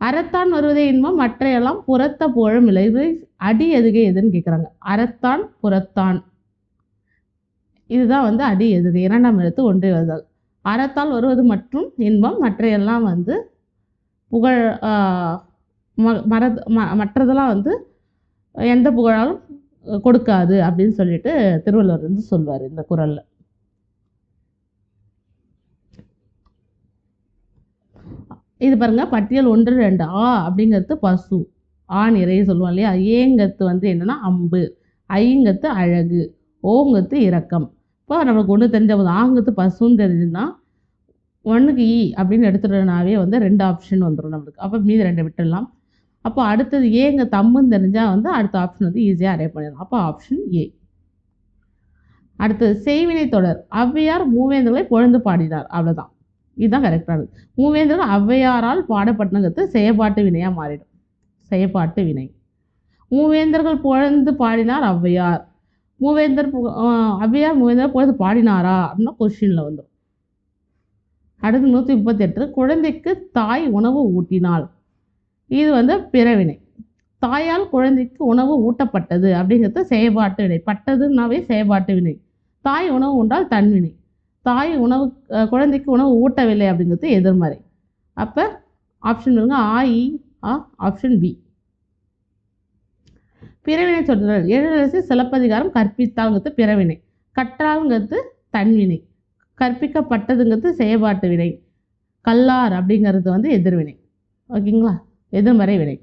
அறத்தான் வருவதே இன்பம் மற்றையெல்லாம் புறத்த புகழும் இல்லை. இது அடி எதுகை எதுன்னு கேட்குறாங்க. அறத்தான் புறத்தான், இதுதான் வந்து அடி எதுகை, 2ஆம் எழுத்து ஒன்றே வருதல். அறத்தால் வருவது மற்றும் இன்பம் மற்றையெல்லாம் வந்து புகழ் மற்றதெல்லாம் வந்து எந்த புகழாலும் கொடுக்காது அப்படின்னு சொல்லிட்டு திருவள்ளுவர் வந்து சொல்வார் இந்த குறளில். இது பாருங்க, பட்டியல் 1 2. ஆ அப்படிங்கிறது பசு, ஆ நிறைய சொல்லுவோம் இல்லையா. ஏங்கிறது வந்து என்னன்னா அம்பு, ஐங்கிறது அழகு, ஓங்கிறது இரக்கம். இப்போ நம்மளுக்கு ஒன்று தெரிஞ்ச போது ஆங்கிறது பசுன்னு தெரிஞ்சுன்னா 1க்கு ஈ அப்படின்னு எடுத்துட்டோம்னாவே வந்து 2 ஆப்ஷன் வந்துடும் நம்மளுக்கு. அப்போ மீதி 2 விட்டுடலாம். அப்போ அடுத்தது ஏங்க தம்முன்னு தெரிஞ்சால் வந்து அடுத்த ஆப்ஷன் வந்து ஈஸியாக அரே பண்ணிடலாம். அப்போ ஆப்ஷன் ஏ. அடுத்தது செய்வினை தொடர். ஔவையார் மூவேந்தர்களை புகழ்ந்து பாடினார். அவ்வளோதான். இதுதான் கரெக்டானது. மூவேந்தர்கள் ஔவையாரால் பாடப்பட்டங்கிறது செயற்பாட்டு வினையாக மாறிடும். செயற்பாட்டு வினை. மூவேந்தர்கள் புகழ்ந்து பாடினார் ஔவையார். ஔவையார் மூவேந்தர் புகழ்ந்து பாடினாரா அப்படின்னா கொஸ்டினில் வந்துடும். அடுத்து 138. குழந்தைக்கு தாய் உணவு ஊட்டினாள். இது வந்து பிறவினை. தாயால் குழந்தைக்கு உணவு ஊட்டப்பட்டது அப்படிங்கிறது செயற்பாட்டு வினை. பட்டதுன்னாவே செயற்பாட்டு வினை. தாய் உணவு உண்டால் தன்வினை. தாய் குழந்தைக்கு உணவு ஊட்டவில்லை அப்படிங்கிறது எதிர்மறை. அப்போ ஆப்ஷன் வருங்க ஆப்ஷன் பி. பிறவினை சொல்றாரு. எழிலரசி சிலப்பதிகாரம் கற்பித்தாள்ங்கிறது பிறவினை. கற்றாள்ங்கிறது தன்வினை. கற்பிக்கப்பட்டதுங்கிறது செயற்பாட்டு வினை. கல்லார் அப்படிங்கிறது வந்து எதிர்வினை. ஓகேங்களா? எதிர்மறை வினை.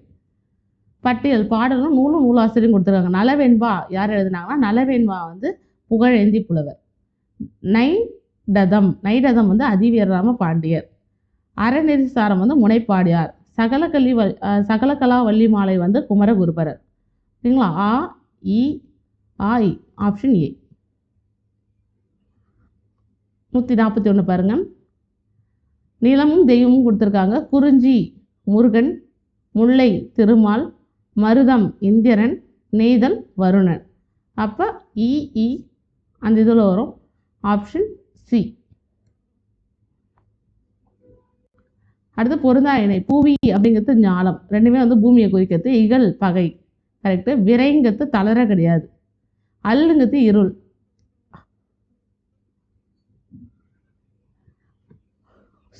பட்டியல் பாடலும் நூலாசிரியும் கொடுத்துருக்காங்க. நலவெண்பா யார் எழுதுனாங்கன்னா நலவெண்பா வந்து புகழேந்தி புலவர். நைடதம் வந்து அதிவீரராம பாண்டியர். அறநெறிசாரம் வந்து முனைப்பாடியார். சகலகலா வள்ளி மாலை வந்து குமரகுருபரர். சரிங்களா? Option A. 141 பாருங்க. நிலமும் தெய்வமும் கொடுத்துருக்காங்க. குறிஞ்சி முருகன், முல்லை திருமால், மருதம் இந்திரன், நெய்தல் வருணன். அப்போ அந்த இதில் வரும் ஆப்ஷன் சி. அடுத்து பொருந்தா இணை. பூவி அப்படிங்கிறது ஞாலம். ரெண்டுமே வந்து பூமியை குறிக்கிறது. இகல் பகை. கரெக்டு. விரைங்கிறது தளர கிடையாது. அல்லுங்கிறது இருள்.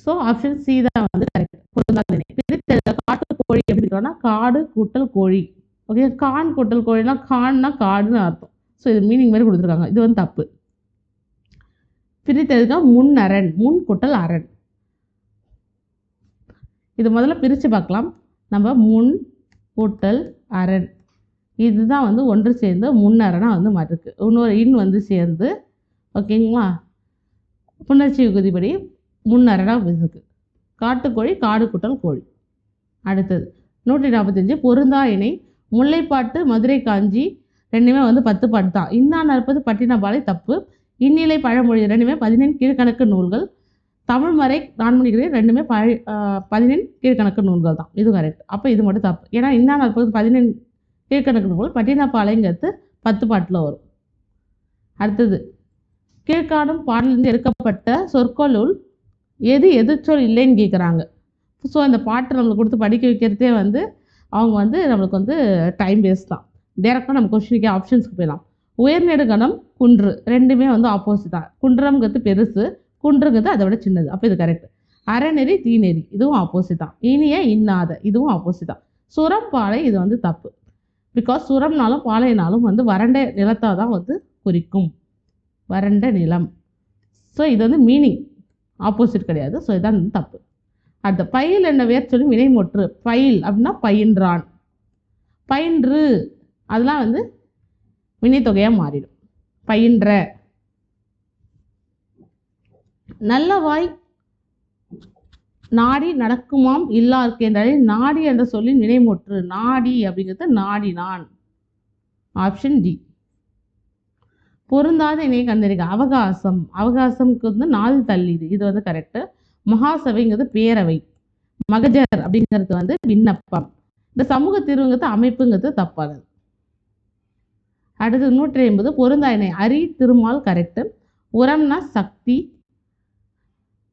ஸோ ஆப்ஷன் சி தான் வந்து கரெக்ட். பொருந்தா இணை. காட்டு கோழி எப்படி இருக்கோம்னா காடு கூட்டல் கோழி. ஓகே. கான் கூட்டல் கோழினா கான்னா காடுன்னு அர்த்தம். ஸோ இது மீனிங் மாதிரி கொடுத்துருக்காங்க. இது வந்து தப்பு. பிரித்தெழுதுக்கா முன் அரண். முன் கூட்டல் அரண். இது முதல்ல பிரித்து பார்க்கலாம். நம்ம முன் கூட்டல் அரண் இதுதான் வந்து ஒன்று சேர்ந்து முன்னரணாக வந்து மாற்றிருக்கு. இன்னொரு இன் வந்து சேர்ந்து ஓகேங்களா புணர்ச்சி விகுதிப்படி முன்னரணாக இருக்கு. காட்டுக்கோழி காடு கூட்டல் கோழி. அடுத்தது 145. பொருந்தா இணை. முல்லைப்பாட்டு மதுரை காஞ்சி ரெண்டுமே வந்து 10 பாட்டு தான். இன்னா நற்பது பட்டினப்பாலை தப்பு. இந்நிலை பழமொழி ரெண்டுமே 15 கீழ்கணக்கு நூல்கள். தமிழ்மறை நான்மணிகளே ரெண்டுமே 15 கீழ்கணக்கு நூல்கள் தான். இது கரெக்ட். அப்போ இது மட்டும் தப்பு. ஏன்னா இன்னா நற்பது 15 கீழ்கணக்கு நூல்கள். பட்டினப்பாலைங்கிறது 10 பாட்டில் வரும். அடுத்தது கீழ்காணும் பாடலிருந்து எடுக்கப்பட்ட சொற்களுள் எது எதிர்ச்சொல் இல்லைன்னு கேட்குறாங்க. ஸோ அந்த பாட்டை நம்மளுக்கு கொடுத்து படிக்க வைக்கிறதே வந்து அவங்க வந்து நம்மளுக்கு வந்து டைம் வேஸ்ட் தான். டேரெக்டாக நம்ம கொஸ்டினுக்கே ஆப்ஷன்ஸ்க்கு போயிடலாம். உயர்நெடுங்கணம் குன்று ரெண்டுமே வந்து ஆப்போசிட் தான். குன்றம்ங்கிறது பெருசு, குன்றுங்கிறது அதை விட சின்னது. அப்போ இது கரெக்ட். அறநெறி தீநெறி இதுவும் ஆப்போசிட் தான். இனிய இன்னாத இதுவும் ஆப்போசிட் தான். சுரம் பாலை இது வந்து தப்பு. பிகாஸ் சுரம்னாலும் பாலைனாலும் வந்து வறண்ட நிலத்தை தான் வந்து குறிக்கும். வறண்ட நிலம். ஸோ இது வந்து மீனிங் ஆப்போசிட் கிடையாது. ஸோ இதான் வந்து தப்பு. அடுத்த பயில் என்ன வேர் சொல்லி வினைமுற்று. பயில் அப்படின்னா பயின்றான், பயின்று அதெல்லாம் வந்து வினைத்தொகையாக மாறிடும். பயின்ற. நல்லவாய் நாடி நடக்குமாம் இல்லாருக்கு என்றாலே நாடி என்ற சொல்லின் வினைமுற்று. நாடி அப்படிங்கிறது நாடினான். Option D. பொருந்தாத இணையை கண்டறிக. அவகாசம். அவகாசம்க்கு வந்து 4 தள்ளிடு. இது வந்து கரெக்டு. மகாசபைங்கிறது பேரவை. மகஜர் அப்படிங்கிறது வந்து விண்ணப்பம். இந்த சமூக தீர்வுங்கிறது அமைப்புங்கிறது தப்பானது. அடுத்து 150. பொருந்தா இணை. அரி திருமால் கரெக்டு. உரம்னா சக்தி,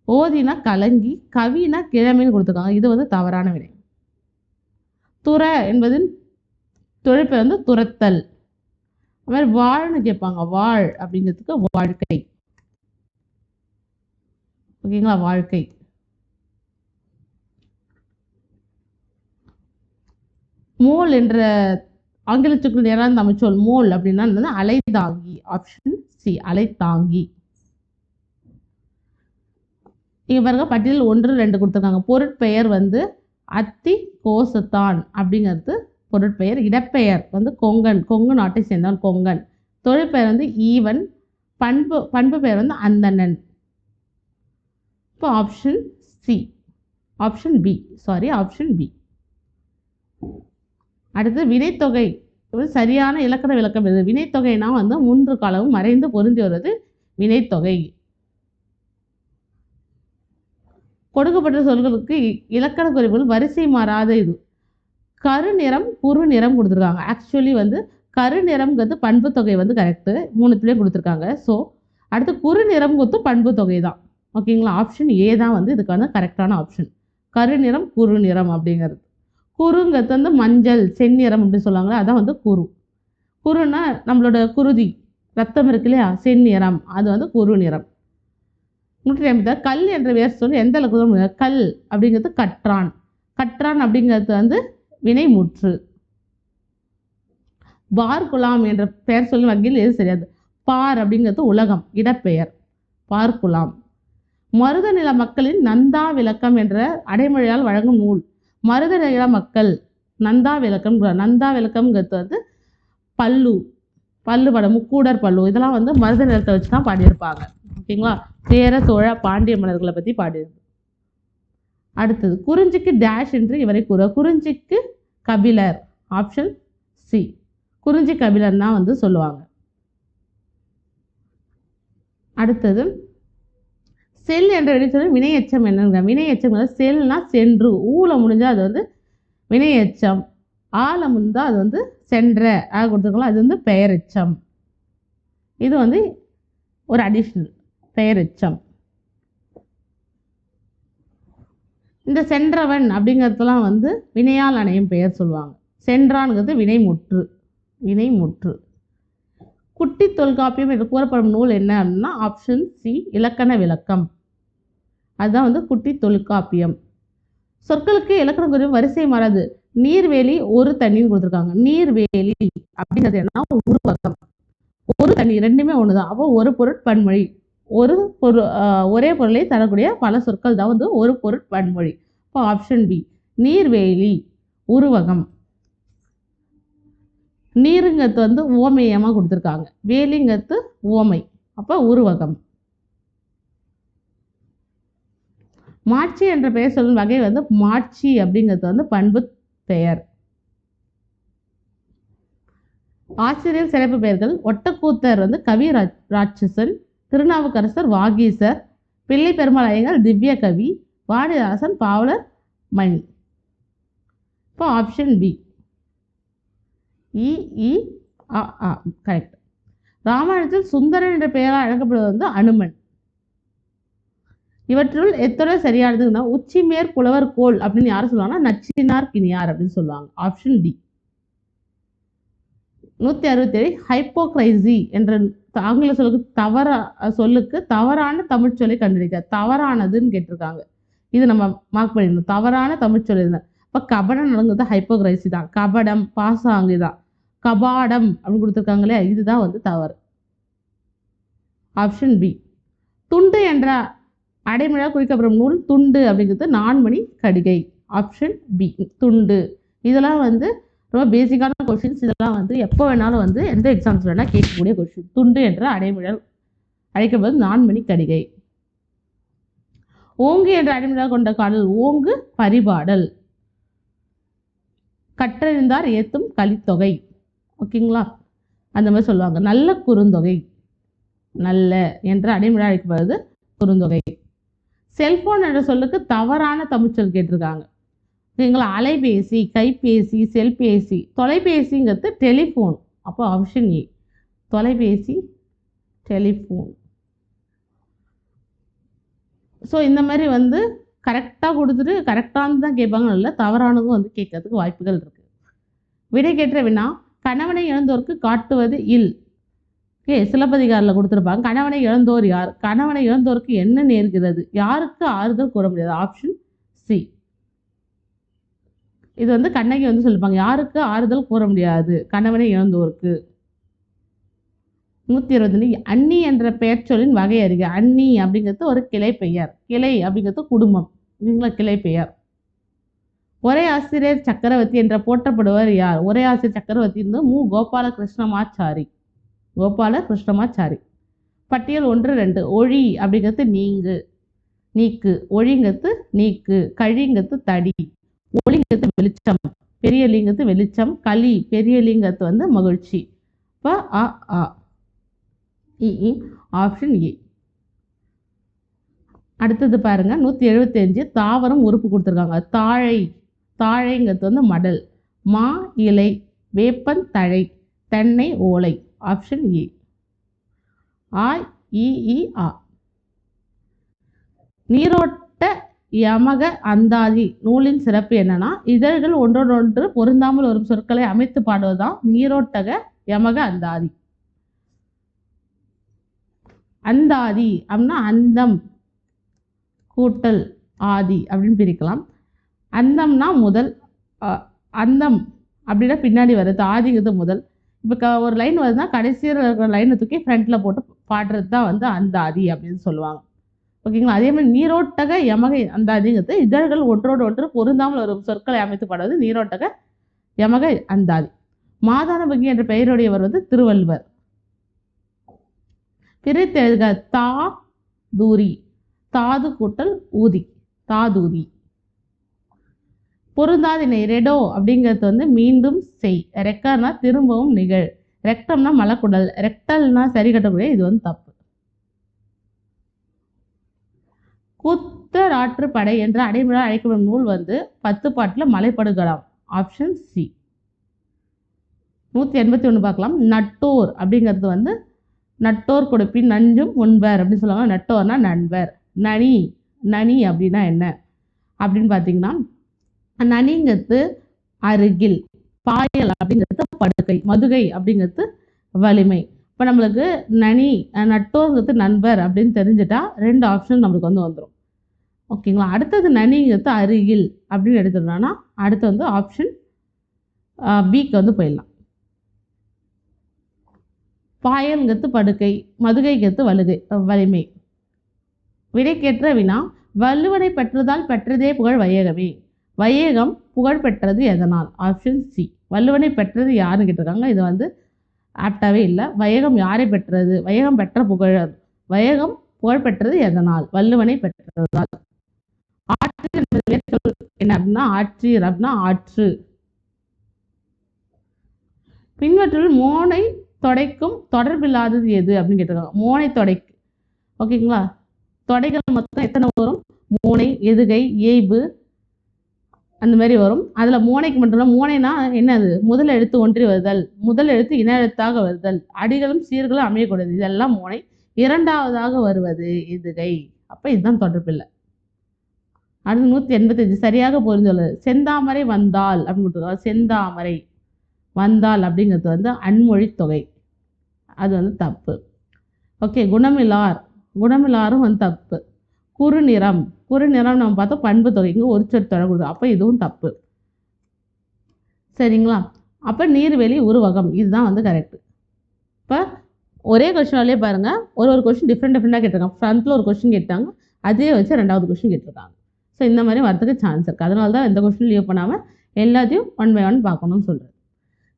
ஓதினா கலங்கி, கவினா கிழமைன்னு கொடுத்துருக்காங்க. இது வந்து தவறான வினை. துற என்பதின் தொழிற்பெயர் வந்து துரத்தல். அது மாதிரி வாழ்னு கேட்பாங்க. வாழ் அப்படிங்கிறதுக்கு வாழ்க்கை. ஓகேங்களா? வாழ்க்கை. மோல் என்ற ஆங்கிலத்துக்கு நேரான தமிழ்ச்சொல் மோல் அப்படின்னா என்னது? அலைதாங்கி. ஆப்ஷன் சி அலைத்தாங்கி. இங்கே பாருங்க பட்டியல் 1, 2 கொடுத்துருக்காங்க. பொருட்பெயர் வந்து அத்தி கோசத்தான் அப்படிங்கிறது பொருட்பெயர். இடப்பெயர் வந்து கொங்கன், கொங்கு நாட்டை சேர்ந்தவன் கொங்கன். தொழிற்பெயர் வந்து ஈவன். பண்பு பெயர் வந்து அந்தணன். இப்போ ஆப்ஷன் சி. Option B. அடுத்து வினைத்தொகை சரியான இலக்கண விளக்கம் எது? வினைத்தொகைனா வந்து 3 காலமும் மறைந்து பொருந்தி வருவது வினைத்தொகை. கொடுக்கப்பட்ட சொல்களுக்கு இலக்கண குறிப்புகள் வரிசை மாறாத இது. கருநிறம் குறுநிறம் கொடுத்துருக்காங்க. ஆக்சுவலி வந்து கருநிறம்ங்கிறது பண்பு தொகை வந்து கரெக்டு, 3த்துலேயும் கொடுத்துருக்காங்க. ஸோ அடுத்து குறுநிறம்ங்கிறது பண்பு தொகை தான். ஓகேங்களா? ஆப்ஷன் ஏ தான் வந்து இதுக்கான கரெக்டான ஆப்ஷன். கருநிறம் குறுநிறம் அப்படிங்கிறது. குறுங்கிறது வந்து மஞ்சள் செந்நிறம் அப்படின்னு சொல்லுவாங்களே, அதான் வந்து குறு. குறுனா நம்மளோட குருதி ரத்தம் இருக்கு இல்லையா, செந்நிறம், அது வந்து குறுநிறம். கல் என்ற வேர் சொல் எந்த அளவுக்கு கல் அப்படிங்கிறது கற்றான். கற்றான் அப்படிங்கிறது வந்து வினைமுற்று. பார்குலாம் என்ற பெயர் சொல்லும் வகையில் எது சரியாது? பார் அப்படிங்கிறது உலகம், இடப்பெயர். பார்குலாம். மருத நில மக்களின் நந்தா விளக்கம் என்ற அடைமொழியால் வழங்கும் நூல். மருத நில மக்கள் நந்தா விளக்கம். நந்தா விளக்கம்ங்கிறது வந்து பல்லு படம், முக்கூடர் பல்லு, இதெல்லாம் வந்து மருத நிலத்தை வச்சு தான் பாடியிருப்பாங்க. ஓகேங்களா? சேர சோழ பாண்டிய மன்னர்களை பற்றி பாடியிருக்கு. அடுத்தது குறிஞ்சிக்கு டேஷ் என்று இவரை கூற. குறிஞ்சிக்கு கபிலர். Option C. குறிஞ்சி கபிலர் தான் வந்து சொல்லுவாங்க. அடுத்தது செல் என்ற வினைச்சொல் வினையெச்சம் என்னங்க? வினையெச்சம் செல்னா சென்று, ஊல முடிஞ்சா அது வந்து வினையெச்சம், ஆல முடிஞ்சா அது வந்து சென்ற கொடுத்துருக்கலாம், அது வந்து பெயரெச்சம். இது வந்து ஒரு அடிஷனல் பெயரெச்சம். இந்த சென்றவன் அப்படிங்கிறதுலாம் வந்து வினையால் அணையும் பெயர் சொல்லுவாங்க. சென்றான்ங்கிறது வினைமுற்று. வினைமுற்று. குட்டி தொல்காப்பியம் என்று கூறப்படும் நூல் என்ன அப்படின்னா ஆப்ஷன் சி இலக்கண விளக்கம். அதுதான் வந்து குட்டி தொல்காப்பியம். சொற்களுக்கு இலக்கணம் குறிப்பு வரிசை மாறாது. நீர்வேலி ஒரு தண்ணின்னு கொடுத்துருக்காங்க. நீர்வேலி அப்படிங்கிறது என்ன? உருவகம். ஒரு தண்ணி ரெண்டுமே ஒண்ணுதான். அப்போ ஒரு பொருட்பன்மொழி. ஒரு ஒரே பொருளை தரக்கூடிய பல சொற்கள் தான் வந்து ஒரு பொருட்பன்மொழி. இப்போ ஆப்ஷன் பி நீர்வேலி உருவகம். நீருங்கிறது வந்து ஓமையமாக கொடுத்துருக்காங்க. வேலிங்கிறது ஓமை, அப்போ உருவகம். மாட்சி என்ற பெயர் சொல்லும் வகை வந்து மாட்சி அப்படிங்கிறது வந்து பண்பு பெயர். ஆசிரியர் சிறப்பு பெயர்கள். ஒட்டக்கூத்தர் வந்து கவி ராட்சசன், திருநாவுக்கரசர் வாகீசர், பிள்ளை பெருமாள் ஐயங்கார் திவ்ய கவி, வாடிதாசன் பாவலர் மணி. இப்போ ஆப்ஷன் பி கரெக்ட். ராமாயணத்தில் சுந்தரன் என்ற பெயரால் அழைக்கப்படுவது வந்து அனுமன். இவற்றுள் எத்தனை சரியானதுன்னா உச்சிமேற் புலவர் கோல் அப்படின்னு யாரும் சொல்லுவாங்கன்னா நச்சினார் கிணியார் அப்படின்னு சொல்லுவாங்க. Option D. 167 ஹைப்போக்ரைசி என்ற ஆங்கில சொல்லுக்கு தவறான தமிழ் சொல்லை கண்டுபிடிக்க. தவறானதுன்னு கேட்டிருக்காங்க. இது நம்ம மார்க் பண்ணிடணும். தவறான தமிழ் சொல் இருந்தா இப்போ கபடம் நடங்குது ஹைப்போக்ரைசி தான். கபடம் பாசாங்கு தான். கபாடம் அப்படின்னு கொடுத்துருக்காங்களே, இதுதான் வந்து தவறு. Option B. துண்டு என்ற அடைமொழியாக குறிக்கப்படும் நூல். துண்டு அப்படிங்கிறது நான்மணி கடிகை. ஆப்ஷன் பி துண்டு. இதெல்லாம் வந்து ரொம்ப பேசிக்கான கொஸ்டின்ஸ். இதெல்லாம் வந்து எப்போ வேணாலும் வந்து எந்த எக்ஸாம்ஸ் வேணால் கேட்கக்கூடிய கொஸ்டின். துண்டு என்ற அடைமொழியால் அழைக்கப்படுவது நான்மணி கடிகை. ஓங்கு என்ற அடைமொழியாக கொண்ட காடல். ஓங்கு பரிபாடல். கற்றறிந்தார் ஏத்தும் கலித்தொகை. ஓகேங்களா? அந்த மாதிரி சொல்லுவாங்க. நல்ல குறுந்தொகை. நல்ல என்ற அடைமொழி அழைக்கப்படுவது குறுந்தொகை. செல்போன் என்ற சொல்லுக்கு தவறான தமிழ்ச்சொல் கேட்டிருக்காங்க. ஓகேங்களா? அலைபேசி, கைபேசி, செல்பேசி. தொலைபேசிங்கிறது டெலிஃபோன். அப்போ ஆப்ஷன் ஏ தொலைபேசி, டெலிஃபோன். ஸோ இந்த மாதிரி வந்து கரெக்டாக கொடுத்துட்டு கரெக்டானது தான் கேட்பாங்க, இல்லை தவறானதும் வந்து கேட்கறதுக்கு வாய்ப்புகள் இருக்குது. விடை கேட்ட வினா கணவனை இழந்தோருக்கு காட்டுவது இல். சிலப்பதிகாரில் கொடுத்துருப்பாங்க. கணவனை இழந்தோர் யார்? கணவனை இழந்தோருக்கு என்ன நேர்கிறது? யாருக்கு ஆறுதல் கூற முடியாது? Option C. இது வந்து கண்ணகி வந்து சொல்லிப்பாங்க. யாருக்கு ஆறுதல் கூற முடியாது? கணவனை இழந்தோருக்கு. 120 அன்னி என்ற பெயர் சொல்லின் வகை அறிக. அன்னி அப்படிங்கிறது ஒரு கிளை பெயர். கிளை அப்படிங்கிறது குடும்பம். இதுங்களா கிளை பெயர். ஒரே ஆசிரியர் சக்கரவர்த்தி என்ற போற்றப்படுவர் யார்? ஒரே ஆசிரியர் சக்கரவர்த்தி இருந்து மு கோபாலகிருஷ்ணமாச்சாரி. கோபாலகிருஷ்ணமாச்சாரி. பட்டியல் 1, 2. ஒழி அப்படிங்கிறது நீங்கு, நீக்கு. ஒழிங்கிறது நீக்கு. கழிங்கிறது தடி. ஒளிங்கிறது வெளிச்சம். பெரிய லிங்கத்து வெளிச்சம், களி பெரிய லிங்கத்து வந்து மகிழ்ச்சி. இப்போ அ ஆ இ ஆப்ஷன் ஏ. அடுத்தது பாருங்க 175 தாவரம் உறுப்பு கொடுத்துருக்காங்க. தாழை, தாழைங்கிறது வந்து மடல், மா இலை, வேப்பன் தழை, தென்னை ஓலை. Option A. ஆ இ ஆ. நீரோட்ட யமக அந்தாதி நூலின் சிறப்பு என்னன்னா, இதழ்கள் ஒன்றோடொன்று பொருந்தாமல் வரும் சொற்களை அமைத்து பாடுவதுதான் நீரோட்டக யமக அந்தாதி. அந்தாதி அப்படின்னா அந்தம் கூட்டல் ஆதி அப்படின்னு பிரிக்கலாம். அந்தம்னா முதல், அந்தம் அப்படின்னா பின்னாடி வருது, ஆதிங்கிறது முதல். இப்போ ஒரு லைன் வருதுன்னா கடைசியில் இருக்கிற லைனை தூக்கி ஃப்ரண்ட்டில் போட்டு பாடுறது தான் வந்து அந்தாதி அப்படின்னு சொல்லுவாங்க. ஓகேங்களா. அதே மாதிரி நீரோட்டக யமக அந்தாதிங்கிறது இதழ்கள் ஒன்றோடு ஒன்று பொருந்தாமல் வரும் சொற்களை அமைத்து பாடுவது நீரோட்டக யமக அந்தாதி. மாதானபங்கி என்ற பெயருடையவர் வந்து திருவள்ளுவர். பிரித்தெழுதுக தா தூரி, தாது கூட்டல் ஊதி, தாதூதி. பொருந்தாதினை ரெடோ அப்படிங்கிறது வந்து மீண்டும் செய், ரெக்கர்னா திரும்பவும் நிகழ், ரெக்டம்னா மலக்குடல், ரெக்டல்னா சரி கட்டக்கூடிய, இது வந்து தப்பு. கூத்தராற்று படை என்ற அடைமுறை அழைக்கப்படும் நூல் வந்து 10 பாட்டில் மலைப்படுகலாம். Option C. 181 பார்க்கலாம். நட்டோர் அப்படிங்கிறது வந்து நட்டோர் கொடுப்பின் நஞ்சும் உண்பர் அப்படின்னு சொல்லுவாங்க. நட்டோர்னா நண்பர். நனி, நனி அப்படின்னா என்ன அப்படின்னு பார்த்தீங்கன்னா, நனிங்கிறது அருகில், பாயல் அப்படிங்கிறது படுக்கை, மதுகை அப்படிங்கிறது வலிமை. இப்போ நம்மளுக்கு நனி நட்டோங்கிறது நண்பர் அப்படின்னு தெரிஞ்சுட்டா 2 ஆப்ஷன் நம்மளுக்கு வந்து வந்துடும். ஓகேங்களா. அடுத்தது நனிங்கிறது அருகில் அப்படின்னு எடுத்துட்டோம்னா அடுத்து வந்து ஆப்ஷன் பிக்கு வந்து போயிடலாம். பாயல்ங்கிறது படுக்கை, மதுகைங்கிறது வலிமை. விடைக்கேற்ற வினா, வள்ளுவனை பெற்றதால் பெற்றதே புகழ் வையகமே. வையகம் புகழ் பெற்றது எதனால்? Option C. வள்ளுவனை பெற்றது யாருன்னு கேட்டிருக்காங்க. இது வந்து ஆப்டாவே இல்லை. வையகம் யாரை பெற்றது? வையகம் பெற்ற புகழ். வையகம் புகழ் பெற்றது எதனால்? வள்ளுவனை பெற்றதால். ஆற்று என்பது என்ன அப்படின்னா ஆற்றீர் அப்படின்னா ஆற்று. பின்வற்றில் மோனை தொடைக்கும் தொடர்பில்லாதது எது அப்படின்னு கேட்டிருக்காங்க. மோனை தொடைக்கு. ஓகேங்களா. தொடைகள் மொத்தம் எத்தனை வரும்? மோனை, எதுகை, ஏய்பு அந்த மாதிரி வரும். அதில் மோனைக்கு மட்டும் இல்லை. மோனைனா என்னது? முதல் எழுத்து ஒன்றி வருதல், முதல் எழுத்து இன எழுத்தாக வருதல், அடிகளும் சீர்களும் அமையக்கூடாது, இதெல்லாம் மோனை. இரண்டாவதாக வருவது எதுகை. அப்போ இதுதான் தொடர்பில்லை. அடுத்து 185 சரியாக புரிஞ்சுள்ளது. செந்தாமரை வந்தால் அப்படின்னு கொடுத்துருக்காங்க. செந்தாமரை வந்தால் அப்படிங்கிறது வந்து அன்மொழி தொகை, அது வந்து தப்பு. ஓகே. குணமிலார், குணமிலாரும் வந்து தப்பு. குறுநிறம், குறுநிறம் நம்ம பார்த்தோம் பண்பு தொகை, இங்கே ஒரு சொல் தொகை கொடுத்தோம், அப்போ இதுவும் தப்பு. சரிங்களா. அப்போ நீர்வெளி உருவகம், இதுதான் வந்து கரெக்டு. இப்போ ஒரே கொஸ்டினாலே பாருங்கள், ஒரு கொஸ்டின் டிஃப்ரெண்ட்டாக கேட்டிருக்காங்க. ஃப்ரண்ட்டில் ஒரு கொஸ்டின் கேட்டாங்க, அதே வச்சு 2வது கொஸ்டின் கேட்டிருக்காங்க. ஸோ இந்த மாதிரி வரதுக்கு சான்ஸ் இருக்குது. அதனால தான் இந்த கொஸ்டின் லீவ் பண்ணாமல் எல்லாத்தையும் 1 by 1 பார்க்கணும்னு சொல்கிறேன்.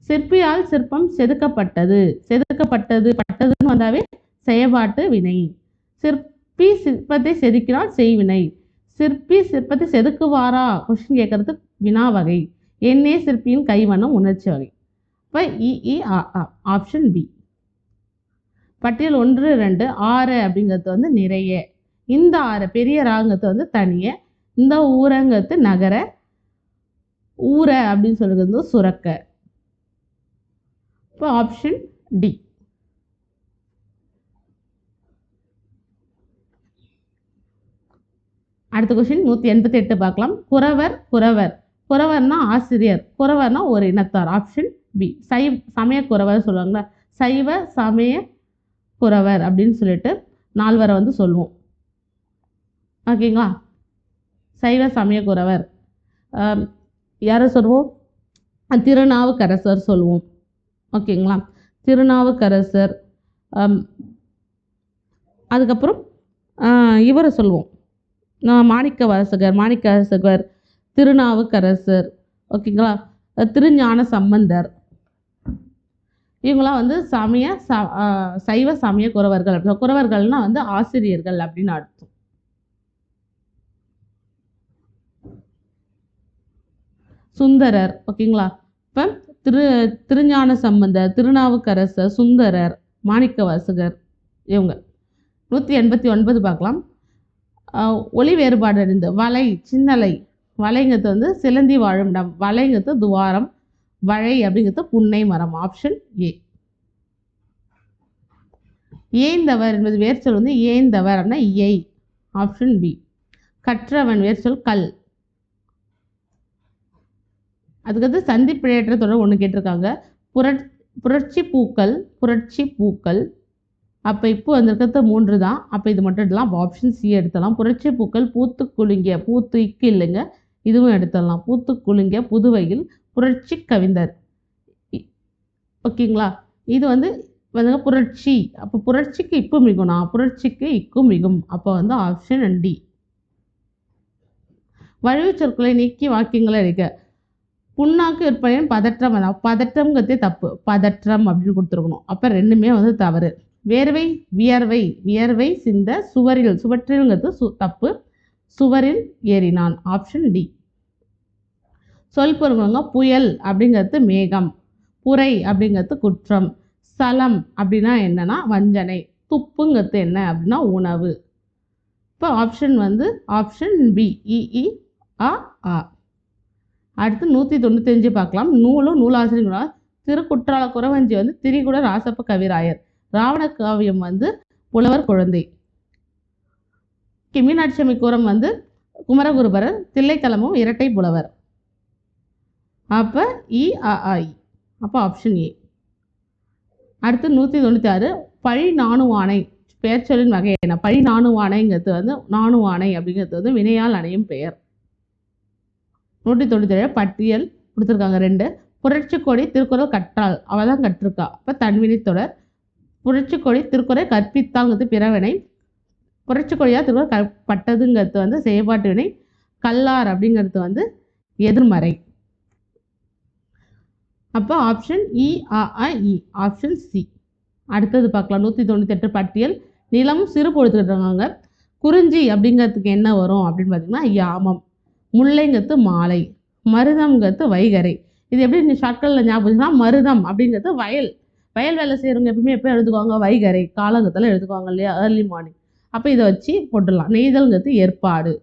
சிற்பியால் சிற்பம் செதுக்கப்பட்டது. செதுக்கப்பட்டது, பட்டதுன்னு வந்தாவே செயற்பாட்டு வினை. சிற்பி சிற்பத்தை செதுக்கினால் செய்வினை. சிற்பி சிற்பத்தை செதுக்குவாரா கொஸ்டின் கேட்கறது வினா வகை. என்னே சிற்பியின் கைவண்ணம் உணர்ச்சி வகை. இப்போ ஆப்ஷன் பி. பட்டியல் 1, 2, 6 அப்படிங்கிறது வந்து நிறைய. இந்த 6 பெரிய ராங்கிறது வந்து தனிய. இந்த ஊரங்கிறது நகர. ஊர அப்படின்னு சொல்றது வந்து சுரக்க. இப்போ ஆப்ஷன் டி. அடுத்த கொஸ்டின் 188 பார்க்கலாம். குறவர், குறவர், குறவர்னா ஆசிரியர், குறவர்னா ஒரு இனத்தார். Option B. சமய குறவர் சொல்லுவாங்களா, சைவ சமய குறவர் அப்படின்னு சொல்லிட்டு 4 வந்து சொல்லுவோம். ஓகேங்களா. சைவ சமய குறவர் யாரை சொல்லுவோம்? திருநாவுக்கரசர் சொல்லுவோம். ஓகேங்களா. திருநாவுக்கரசர். அதுக்கப்புறம் இவரை சொல்லுவோம், மாணிக்க வாசகர், திருநாவுக்கரசர். ஓகேங்களா. திருஞான சம்பந்தர். இவங்களாம் வந்து சைவ சமய குறவர்கள். குறவர்கள்னா வந்து ஆசிரியர்கள் அப்படின்னு அர்த்தம். சுந்தரர். ஓகேங்களா? இப்போ திருஞான சம்பந்தர், திருநாவுக்கரசர், சுந்தரர், மாணிக்கவாசகர் இவங்க. 189 பார்க்கலாம். ஒளி வேறுபாடு அறிந்து. வலை, சின்னலை. வலைங்கிறது வந்து சிலந்தி வாழுமிடம், வலைங்கிறது துவாரம், வழை அப்படிங்கிறது புன்னை மரம். Option A. ஏய்ந்தவர் என்பது வேர்ச்சொல் வந்து ஏய்ந்தவர் அப்படின்னா ஏய். Option B. கற்றவன் வேர்ச்சொல் கல். அதுக்கடுத்து சந்திப்பிழையற்ற ஒன்று கேட்டிருக்காங்க. புரட்சி பூக்கள், புரட்சி பூக்கள். அப்போ இப்போ வந்திருக்கிறது 3 தான். அப்போ இது மட்டும் எடுக்கலாம். அப்போ ஆப்ஷன் சி எடுத்துடலாம். புரட்சி பூக்கள் பூத்து குலுங்கிய, பூத்து இக்கு இல்லைங்க, இதுவும் எடுத்துடலாம். பூத்து குலுங்கிய புதுவையில் புரட்சி கவிஞர். ஓகேங்களா? இது வந்து புரட்சி. அப்போ புரட்சிக்கு இப்பு மிகும்னா புரட்சிக்கு இக்கும் மிகும். அப்போ வந்து ஆப்ஷன் டி. வழுவு சொற்களை நீக்கி வாக்கியங்களை அடிக்க. புண்ணாக்கு விற்பனையின் பதற்றம். பதற்றம்ங்கிறதே தப்பு. பதற்றம் அப்படின்னு கொடுத்துருக்கணும். அப்போ ரெண்டுமே வந்து தவறு. வேர்வை, வியர்வை. வியர்வை சிந்த சுவரில். சுவற்றில்ங்கிறது தப்பு. சுவரில் ஏறினான். Option D. சொல் பொருங்க. புயல் அப்படிங்கிறது மேகம். புரை அப்படிங்கிறது குற்றம். சலம் அப்படின்னா என்னன்னா வஞ்சனை. துப்புங்கிறது என்ன அப்படின்னா உணவு. இப்போ ஆப்ஷன் வந்து ஆப்ஷன் பி. இ ஆ ஆ. அடுத்து 195 பார்க்கலாம். நூலும் நூலாசிரியர்களால். திருக்குற்றால குறவஞ்சி வந்து திரிகுட ராசப்ப கவிராயர். ராவண காவியம் வந்து புலவர் குழந்தை. மீனாட்சி அம்மை கூறம் வந்து குமரகுருபரர். தில்லைத்தலமும் இரட்டை புலவர். அப்போ இ ஆ இ. அப்போ ஆப்ஷன் ஏ. அடுத்து 196 பழி நாணுவானை. பெயர்ச்சொல்லின் வகை என்ன? பழி நாணுவானைங்கிறது வந்து நாணுவானை அப்படிங்கிறது வந்து வினையால் அணையும் பெயர். 197 பட்டியல் கொடுத்துருக்காங்க 2. புரட்சிக்கொடி திருக்குறள் கற்றாள். அவள் தான் கற்றிருக்கா. அப்போ தன்வினை தொடர். புரட்சிக்கொடி திருக்குறள் கற்பித்தாங்கிறது பிறவினை. புரட்சிக்கொடியாக திருக்குறள் கற்பட்டதுங்கிறது வந்து செயற்பாட்டு வினை. கல்லார் அப்படிங்கிறது வந்து எதிர்மறை. அப்போ ஆப்ஷன் இ ஆ இ. Option C. அடுத்தது பார்க்கலாம். 198 பட்டியல். நிலம் சிறு பொழுதுக்கிட்டாங்க. குறிஞ்சி அப்படிங்கிறதுக்கு என்ன வரும் அப்படின்னு பார்த்தீங்கன்னா யாமம். முல்லைங்கிறது மாலை. மருதம்ங்கிறது வைகரை. இது எப்படி ஷார்ட்கட்டில் ஞாபகம்னா மருதம் அப்படிங்கிறது வயல். வயல் வேலை செய்கிறவங்க எப்பவுமே எப்போ எழுதுக்குவாங்க? வைகரை காலங்கத்தில் எழுதுக்குவாங்க இல்லையா? Early morning. அப்போ இதை வச்சு போட்டுடலாம். நெய்தல்ங்கிறது ஏற்பாடு.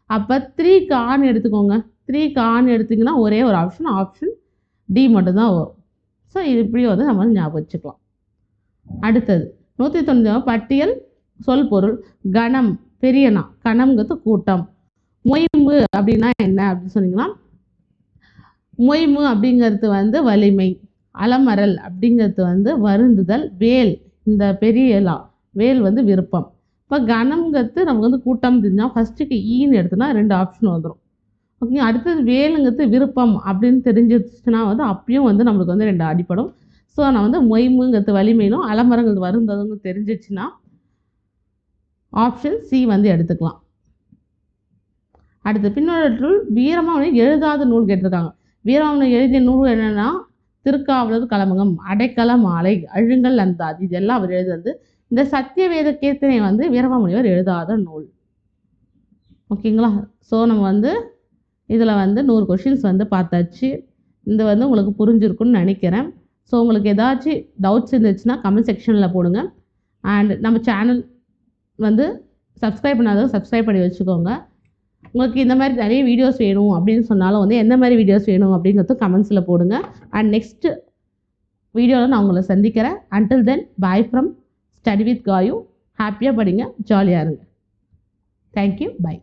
அப்போ 3க்கு ஆன் எடுத்துக்கோங்க. 3க்கு ஆன் எடுத்திங்கன்னா ஒரே ஒரு ஆப்ஷன், ஆப்ஷன் டி மட்டும்தான் வரும். ஸோ இது இப்படி வந்து நம்ம ஞாபகம் வச்சுக்கலாம். அடுத்தது 190 பட்டியல். சொல் பொருள். கணம் பெரியனா. கணம்ங்கிறது கூட்டம். மொய்ம்பு அப்படின்னா என்ன அப்படின்னு சொன்னீங்கன்னா மொய்மு அப்படிங்கிறது வந்து வலிமை. அலமரல் அப்படிங்கிறது வந்து வருந்துதல். வேல் இந்த பெரியலா வேல் வந்து விருப்பம். இப்போ கணம்ங்கிறது நமக்கு வந்து கூட்டம் தெரிஞ்சால் ஃபஸ்ட்டுக்கு ஈன்னு எடுத்தோன்னா 2 ஆப்ஷன் வந்துடும். ஓகே. அடுத்தது வேலுங்கிறது விருப்பம் அப்படின்னு தெரிஞ்சிச்சுன்னா வந்து அப்பயும் வந்து நம்மளுக்கு வந்து 2 அடிப்படும். ஸோ நான் வந்து மொய்முங்கிறது வலிமையிலும் அலமரங்கிறது வருந்ததுங்க தெரிஞ்சிச்சுன்னா ஆப்ஷன் சி வந்து எடுத்துக்கலாம். அடுத்து பின்னொரு வீரமாவனை எழுதாத நூல் கேட்டிருக்காங்க. வீரமாவனை எழுதிய நூல் என்னென்னா திருக்காவலர் கலமகம், அடைக்கல மாலை, அழுங்கல் அந்தாதி. இதெல்லாம் அவர் எழுதுறது. இந்த சத்தியவேத கீர்த்தனை வந்து வீரமாமுனிவர் எழுதாத நூல். ஓகேங்களா? ஸோ நம்ம வந்து இதில் வந்து 100 கொஷின்ஸ் வந்து பார்த்தாச்சு. இது வந்து உங்களுக்கு புரிஞ்சிருக்குன்னு நினைக்கிறேன். ஸோ உங்களுக்கு ஏதாச்சும் டவுட்ஸ் இருந்துச்சுன்னா கமெண்ட் செக்ஷனில் போடுங்க. அண்ட் நம்ம சேனல் வந்து சப்ஸ்கிரைப் பண்ணாதவங்க சப்ஸ்கிரைப் பண்ணி வச்சுக்கோங்க. உங்களுக்கு இந்த மாதிரி நிறைய வீடியோஸ் வேணும் அப்படின்னு சொன்னாலும் வந்து எந்த மாதிரி வீடியோஸ் வேணும் அப்படிங்கிறது கமெண்ட்ஸில் போடுங்க. அண்ட் நெக்ஸ்ட் வீடியோவில் நான் உங்களை சந்திக்கிறேன். Until then bye from study with Kayu. ஹாப்பியாக படிங்க, ஜாலியாக இருங்க. Thank you, by.